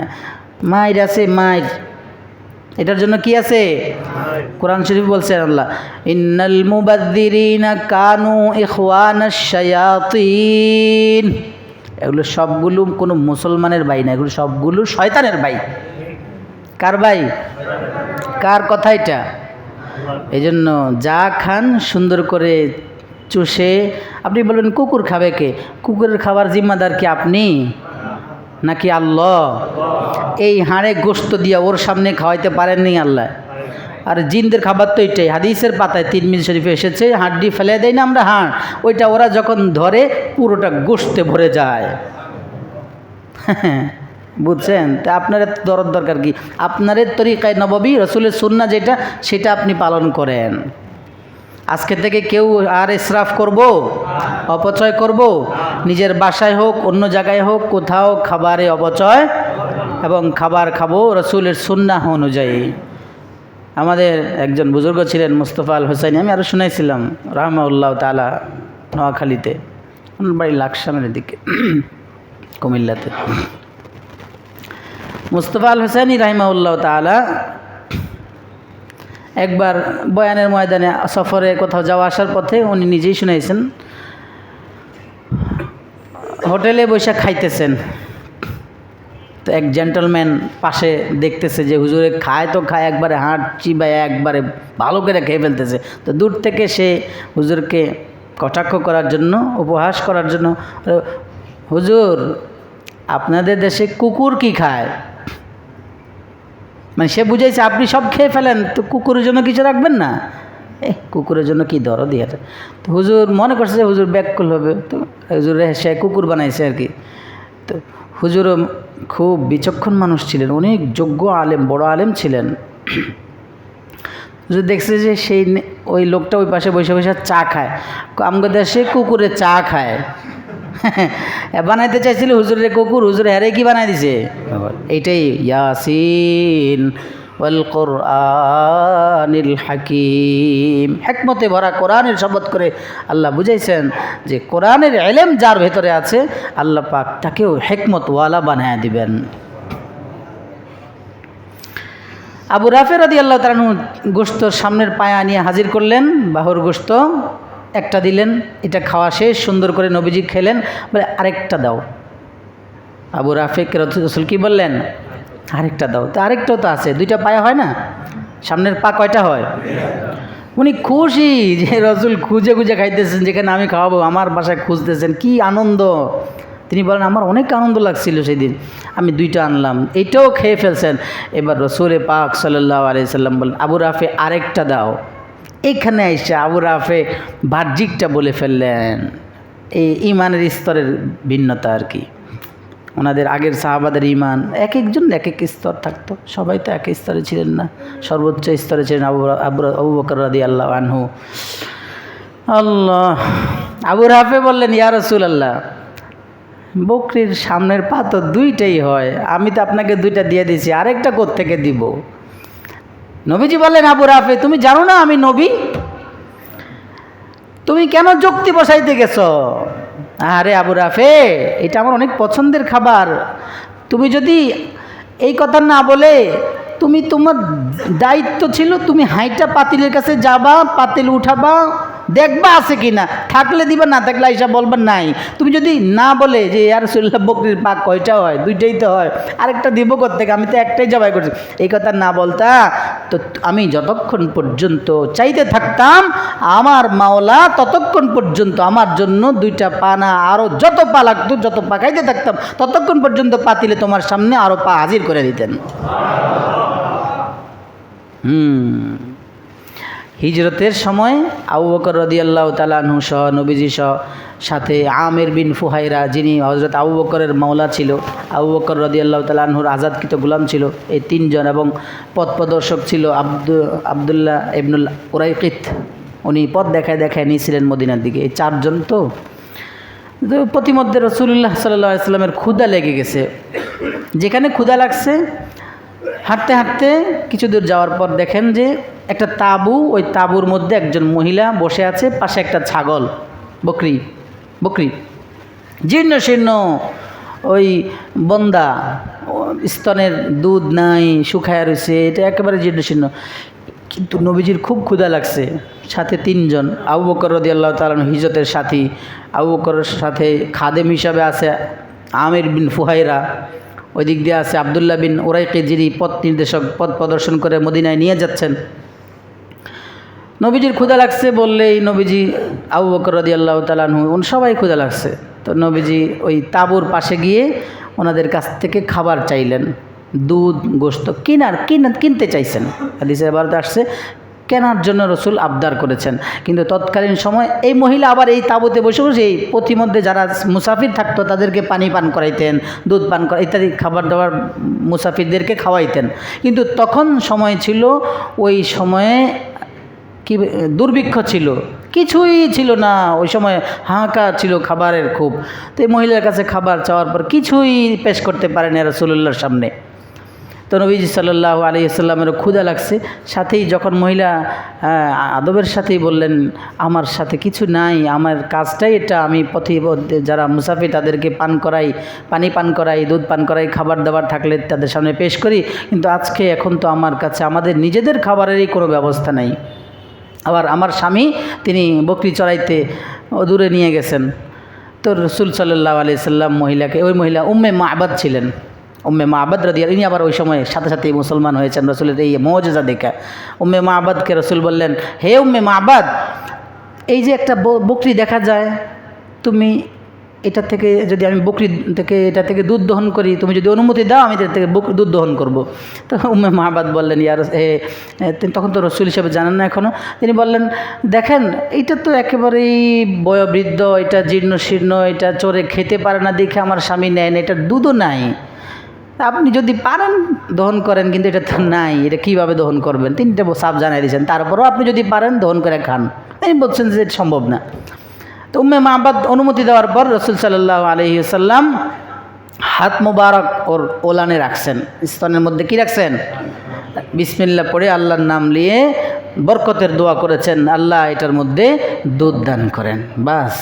মায়ের আছে, মায়ের এটার জন্য কি আছে? কোরআন শরীফ বলছেন আল্লাহ, ইন্নাল মুবাযযিরিনা কানু ইখওয়ানাশ শায়াতিন। এগুলো সবগুলো কোনো মুসলমানের ভাই না, এগুলো সবগুলো শয়তানের ভাই। কার ভাই? কার কথা এটা? এই জন্য যা খান সুন্দর করে চুষে। আপনি বলবেন কুকুর খাবে কে? কুকুরের খাবার জিম্মাদার কি আপনি নাকি আল্লাহ? এই হাড়ে গোশত দিয়া ওর সামনে খাওয়াইতে পারেননি আল্লাহ। আর জিনদের খাবার তো এটাই, হাদিসের পাতায় তিরমিজি শরীফে এসেছে, হাড্ডি ফেলে দেয় না আমরা হাড়, ওইটা ওরা যখন ধরে পুরোটা গোশতে ভরে যায়। বুঝছেন? তা আপনার দরদ দরকার কি? আপনার তরিকায় নববী রসুলের সুন্নাহ যেটা, সেটা আপনি পালন করেন। আজকে থেকে কেউ আর ইসরাফ করব, অপচয় করব? নিজের বাসায় হোক, অন্য জায়গায় হোক, কোথাও খাবারে অপচয়, এবং খাবার খাবো রসুলের সুন্নাহ অনুযায়ী। আমাদের একজন বুজুর্গ ছিলেন মুস্তফা আল হোসাইনি, আমি আরও শুনাইছিলাম, রাহমাহুল্লাহ তাআলা, নোয়াখালীতে, ওনার বাড়ি লাকসামের দিকে, কুমিল্লাতে। মুস্তফা আল হোসাইনি রাহিমাহুল্লাহ তাআলা একবার বয়ানের ময়দানে সফরে কোথাও যাওয়া আসার পথে উনি নিজেই শুনাইছেন, হোটেলে বসে খাইতেছেন, তো এক জেন্টলম্যান পাশে দেখতেছে যে হুজুরে খায় তো খায়, একবারে হাড় চিবায় একবারে ভালো করে খেয়ে ফেলতেছে। তো দূর থেকে সে হুজুরকে কটাক্ষ করার জন্য, উপহাস করার জন্য, হুজুর আপনাদের দেশে কুকুর কি খায়? মানে সে বুঝাইছে আপনি সব খেয়ে ফেলেন, তো কুকুরের জন্য কিছু রাখবেন না? কুকুরের জন্য কি দরদ দিয়ে? তো হুজুর মনে করছে যে হুজুর ব্যাককল হবে, তো হুজুর সে কুকুর বানাইছে আর কি। তো হুজুরও খুব বিচক্ষণ মানুষ ছিলেন, অনেক যোগ্য আলেম, বড় আলেম ছিলেন। হুজুর দেখছে যে সেই ওই লোকটা ওই পাশে বসে বসে চা খায়, আমাদের দেশে কুকুরে চা খায়। বানাইতে চাইছিল হুজুরের কুকুর, হুজুর হ্যারে কি বানাই দিছে এইটাই, ইয়াসিন ওয়াল কুরআনিল হাকিম, হিকমতে ভরা কোরআনের শপথ করে আল্লাহ বুঝাইছেন যে কোরআনের ইলম যার ভেতরে আছে আল্লাহ পাক তাকেও হিকমতওয়ালা বানায় দিবেন। আবু রাফি রাদিয়াল্লাহু তাআলা গোশত সামনের পায়া নিয়ে হাজির করলেন, বাহুর গোশত একটা দিলেন, এটা খাওয়া শেষ, সুন্দর করে নবীজি খেলেন, বলে আরেকটা দাও। আবু রাফিকে রাসূল কি বললেন? আরেকটা দাও। তো আরেকটাও তো আছে, 2টা পায়া হয় না? সামনের পা কয়টা হয়? উনি খুশি যে রাসূল খুঁজে খুঁজে খাইতেছেন, যেখানে আমি খাওয়াবো আমার বাসায় খুঁজতেছেন, কি আনন্দ। তিনি বলেন আমার অনেক আনন্দ লাগছিল সেদিন, আমি 2টা আনলাম, এটাও খেয়ে ফেলছেন। এবার রাসূল পাক সাল্লাল্লাহু আলাইহি সাল্লাম বলেন আবু রাফি আরেকটা দাও। এইখানে এসে আবু রাফে বাহ্যিকটা বলে ফেললেন, এই ইমানের স্তরের ভিন্নতা আর কি। ওনাদের আগের সাহাবাদের ইমান এক একজন এক এক স্তর থাকতো, সবাই তো এক স্তরে ছিলেন না, সর্বোচ্চ স্তরে ছিলেন আবু বকর রাদিয়াল্লাহু আনহু। আল্লাহ, আবু রাফে বললেন ইয়া রাসূলুল্লাহ, বকরির সামনের পা তো 2টাই হয়, আমি তো আপনাকে 2টা দিয়ে দিয়েছি, আরেকটা কোত্থেকে দিব? নবীজি বললেন আবু রাফে তুমি জানো না আমি নবী? তুমি কেন যুক্তি বসাইতে গেছ? আরে আবু রাফে, এটা আমার অনেক পছন্দের খাবার, তুমি যদি এই কথা না বলে, তুমি তোমার দায়িত্ব ছিল তুমি হাইটা পাতিলের কাছে যাবা, পাতিল উঠাবা, দেখবা আছে কি না, থাকলে দিবা, না থাকলে আইসা বলবা নাই। তুমি যদি না বলে যে ইয়া রাসূলুল্লাহ বকরির পা কয়টা হয়? 2টাই তো হয়, আরেকটা দিব কোত্থেকে, আমি তো একটাই জবাই করছি, এই কথা না বলতা তো আমি যতক্ষণ পর্যন্ত চাইতে থাকতাম আমার মাওলা ততক্ষণ পর্যন্ত আমার জন্য 2টা পা না আরও যত পা লাগতো, যত পা খাইতে থাকতাম ততক্ষণ পর্যন্ত পাতিলে তোমার সামনে আরও পা হাজির করে দিতেন। হিজরতের সময় আবু বকর রাদিয়াল্লাহু তাআলা আনহু সহ নবীজি সহ সাথে আমির বিন ফুহাইরা, যিনি হযরত আবু বকরের মাওলা ছিল, আবু বকর রাদিয়াল্লাহু তাআলা আনহুর আজাদকৃত গোলাম ছিল, এই তিনজন, এবং পথ প্রদর্শক ছিল আব্দুল্লাহ ইবনুল উরাইকিত, উনি পথ দেখায় দেখায় নিয়েছিলেন মদিনার দিকে। এই চারজন তো প্রতিমধ্যে রাসূলুল্লাহ সাল্লাল্লাহু আলাইহি ওয়াসাল্লামের ক্ষুধা লেগে গেছে। যেখানে ক্ষুধা লাগছে, হাঁটতে হাঁটতে কিছু দূর যাওয়ার পর দেখেন যে একটা তাঁবু, ওই তাঁবুর মধ্যে একজন মহিলা বসে আছে, পাশে একটা ছাগল, বকরি জীর্ণ শীর্ণ, ওই বন্দা, স্তনের দুধ নাই, শুকায়া রয়েছে, এটা একেবারে জীর্ণ শীর্ণ। কিন্তু নবীজির খুব ক্ষুধা লাগছে। সাথে তিনজন, আবু বকর রাদিয়াল্লাহু তাআলা হিজরতের সাথী, আবু বকরের সাথে খাদেম হিসাবে আছে আমির বিন ফুহাইরা, ওই দিক দিয়ে আছে আব্দুল্লাহ বিন উরাইকি, যিনি পথ নির্দেশক, পথ প্রদর্শন করে মদিনায় নিয়ে যাচ্ছেন। নবীজির ক্ষুধা লাগছে বললেই নবীজি, আবু বকর রাদিয়াল্লাহু তাআলা আনহু, সবাই ক্ষুধা লাগছে। তো নবীজি ওই তাঁবুর পাশে গিয়ে ওনাদের কাছ থেকে খাবার চাইলেন, দুধ গোশত কিনতে চাইছেন। হাদিসে ইবারতে আসছে কেনার জন্য রসুল আবদার করেছেন। কিন্তু তৎকালীন সময় এই মহিলা আবার এই তাঁবুতে বসে বসে এই পথিমধ্যে যারা মুসাফির থাকতো তাদেরকে পানি পান করাইতেন, দুধ পান করা ইত্যাদি খাবার দাবার মুসাফিরদেরকে খাওয়াইতেন। কিন্তু তখন সময় ছিল, ওই সময়ে কি দুর্ভিক্ষ ছিল, কিছুই ছিল না, ওই সময় হাহাকার ছিল খাবারের খুব। তো এই মহিলার কাছে খাবার চাওয়ার পর কিছুই পেশ করতে পারেন রাসূলুল্লাহর সামনে। তো নবীজি সাল্লাল্লাহু আলাইহি ওয়াসাল্লামের ক্ষুধা লাগছে, সাথেই যখন মহিলা আদবের সাথেই বললেন, আমার সাথে কিছু নাই, আমার কাজটাই এটা, আমি পথে যারা মুসাফির তাদেরকে পানি পান করাই, দুধ পান করাই, খাবার দাবার থাকলে তাদের সামনে পেশ করি, কিন্তু এখন তো আমার কাছে আমাদের নিজেদের খাবারেরই কোনো ব্যবস্থা নাই। আবার আমার স্বামী তিনি বকরি চড়াইতে দূরে নিয়ে গেছেন। তো রাসূল সাল্লাল্লাহু আলাইহি ওয়াসাল্লাম মহিলাকে, ওই মহিলা উম্মে মা'বাদ ছিলেন, উম্মে মা'বাদ রাদিয়াল্লাহু, ইনি আবার ওই সময় সাথে সাথেই মুসলমান হয়েছেন রসুলের এই মুআজিজা দেখে। উম্মে মা'বাদকে রসুল বললেন, হে উম্মে মা'বাদ, এই যে একটা বকরি দেখা যায়, তুমি এটা থেকে যদি আমি বকরি থেকে এটা থেকে দুধ দহন করি, তুমি যদি অনুমতি দাও আমি এর থেকে দুধ দহন করব। তো উম্মে মা'বাদ বললেন, তখন তো রসুল হিসেবে জানেন না এখনও, তিনি বললেন, দেখেন এটা তো একেবারেই বয়োবৃদ্ধ, এটা জীর্ণ শীর্ণ, এটা চড়ে খেতে পারে না দেখে আমার স্বামী নেন, এটার দুধও নাই, আপনি যদি পারেন দহন করেন, কিন্তু এটা তো নাই, এটা কীভাবে দহন করবেন? তিনটে সাপ জানাই দিয়েছেন, তারপরেও আপনি যদি পারেন দহন করে খান। তিনি বলছেন যে এটা সম্ভব না। তো উম্মে মা'বাদ অনুমতি দেওয়ার পর রাসূল সাল্লাল্লাহু আলাইহি ওয়াসাল্লাম হাত মোবারক ওর ওলানে রাখছেন, স্তনের মধ্যে কি রাখছেন? বিসমিল্লাহ পড়ে আল্লাহর নাম নিয়ে বরকতের দোয়া করেছেন, আল্লাহ এটার মধ্যে দুধ দান করেন। বাস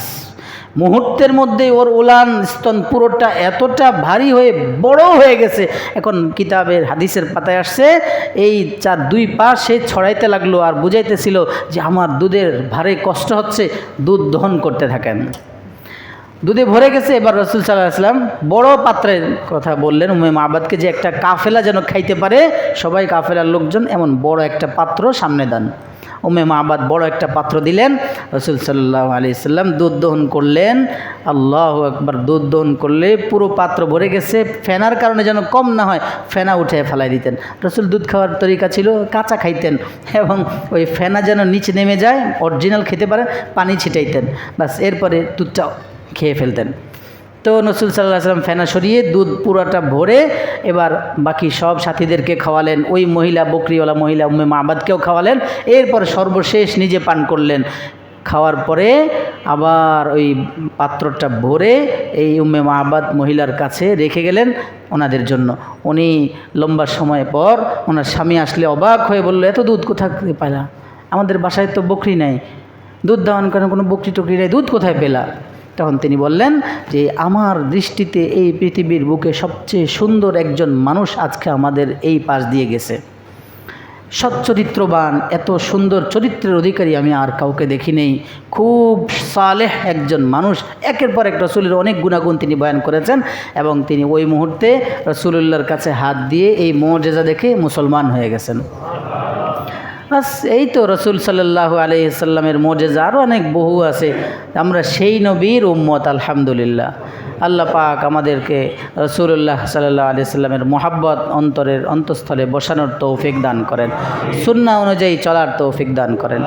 মুহূর্তের মধ্যে ওর উলান স্তন পুরোটা এতটা ভারী হয়ে বড় হয়ে গেছে। এখন কিতাবের হাদিসের পাতায় আসছে, এই দুই পা সে ছড়াইতে লাগলো আর বুঝাইতেছিল যে আমার দুধের ভারে কষ্ট হচ্ছে, দুধ দহন করতে থাকেন। দুধে ভরে গেছে। এবার রাসূল সাল্লাল্লাহু আলাইহি ওয়াসাল্লাম বড় পাত্রের কথা বললেন উম্মে মা'বাদকে, যে একটা কাফেলা যেন খাইতে পারে, সবাই কাফেলার লোকজন, এমন বড় একটা পাত্র সামনে দেন। উম্মে মা'বাদ বড় একটা পাত্র দিলেন, রাসূল সাল্লাল্লাহু আলাইহি ওয়াসাল্লাম দুধ দহন করলেন। আল্লাহু আকবার, দুধ দহন করলে পুরো পাত্র ভরে গেছে। ফেনার কারণে যেন কম না হয়, ফেনা উঠে ফেলাই দিতেন। রাসূল দুধ খাওয়ার তরিকা ছিল কাঁচা খাইতেন, এবং ওই ফেনা যেন নিচে নেমে যায়, অরিজিনাল খেতে পারেন, পানি ছিটাইতেন, বাস এরপরে দুধটা খেয়ে ফেলতেন। তো রাসূল সাল্লাল্লাহু আলাইহি ওয়াসাল্লাম ফেনা সরিয়ে দুধ পুরোটা ভরে এবার বাকি সব সাথীদেরকে খাওয়ালেন, ওই মহিলা বকরিওয়ালা মহিলা উম্মে মা'বাদকেও খাওয়ালেন। এরপরে সর্বশেষ নিজে পান করলেন। খাওয়ার পরে আবার ওই পাত্রটা ভরে এই উম্মে মা'বাদ মহিলার কাছে রেখে গেলেন ওনাদের জন্য। উনি লম্বা সময় পর ওনার স্বামী আসলে অবাক হয়ে বলল, এত দুধ কোথা থেকে পেলা? আমাদের বাসায় তো বকরি নাই, দুধ দেওয়ান কারণে কোনো বকরি টকরি নাই, দুধ কোথায় পেলা? তখন তিনি বললেন যে আমার দৃষ্টিতে এই পৃথিবীর বুকে সবচেয়ে সুন্দর একজন মানুষ আজকে আমাদের এই পাশ দিয়ে গেছে। সচ্চরিত্রবান, এত সুন্দর চরিত্রের অধিকারী আমি আর কাউকে দেখি নেই। খুব সালেহ একজন মানুষ। একের পর এক রাসূলের অনেক গুণাগুণ তিনি বয়ান করেছেন, এবং তিনি ওই মুহূর্তে রাসূলুল্লাহর কাছে হাত দিয়ে এই মুআজিজা দেখে মুসলমান হয়ে গেছেন। বাস এই তো রসুল সাল্লাল্লাহু আলাইহি সাল্লামের মুজিজা আরও অনেক বহু আছে। আমরা সেই নবীর উম্মত আলহামদুলিল্লাহ। আল্লাহ পাক আমাদেরকে রসুল্লাহ সাল্লাল্লাহু আলাইহি সাল্লামের মোহাব্বত অন্তরের অন্তঃস্থলে বসানোর তৌফিক দান করেন, সুন্নাহ অনুযায়ী চলার তৌফিক দান করেন।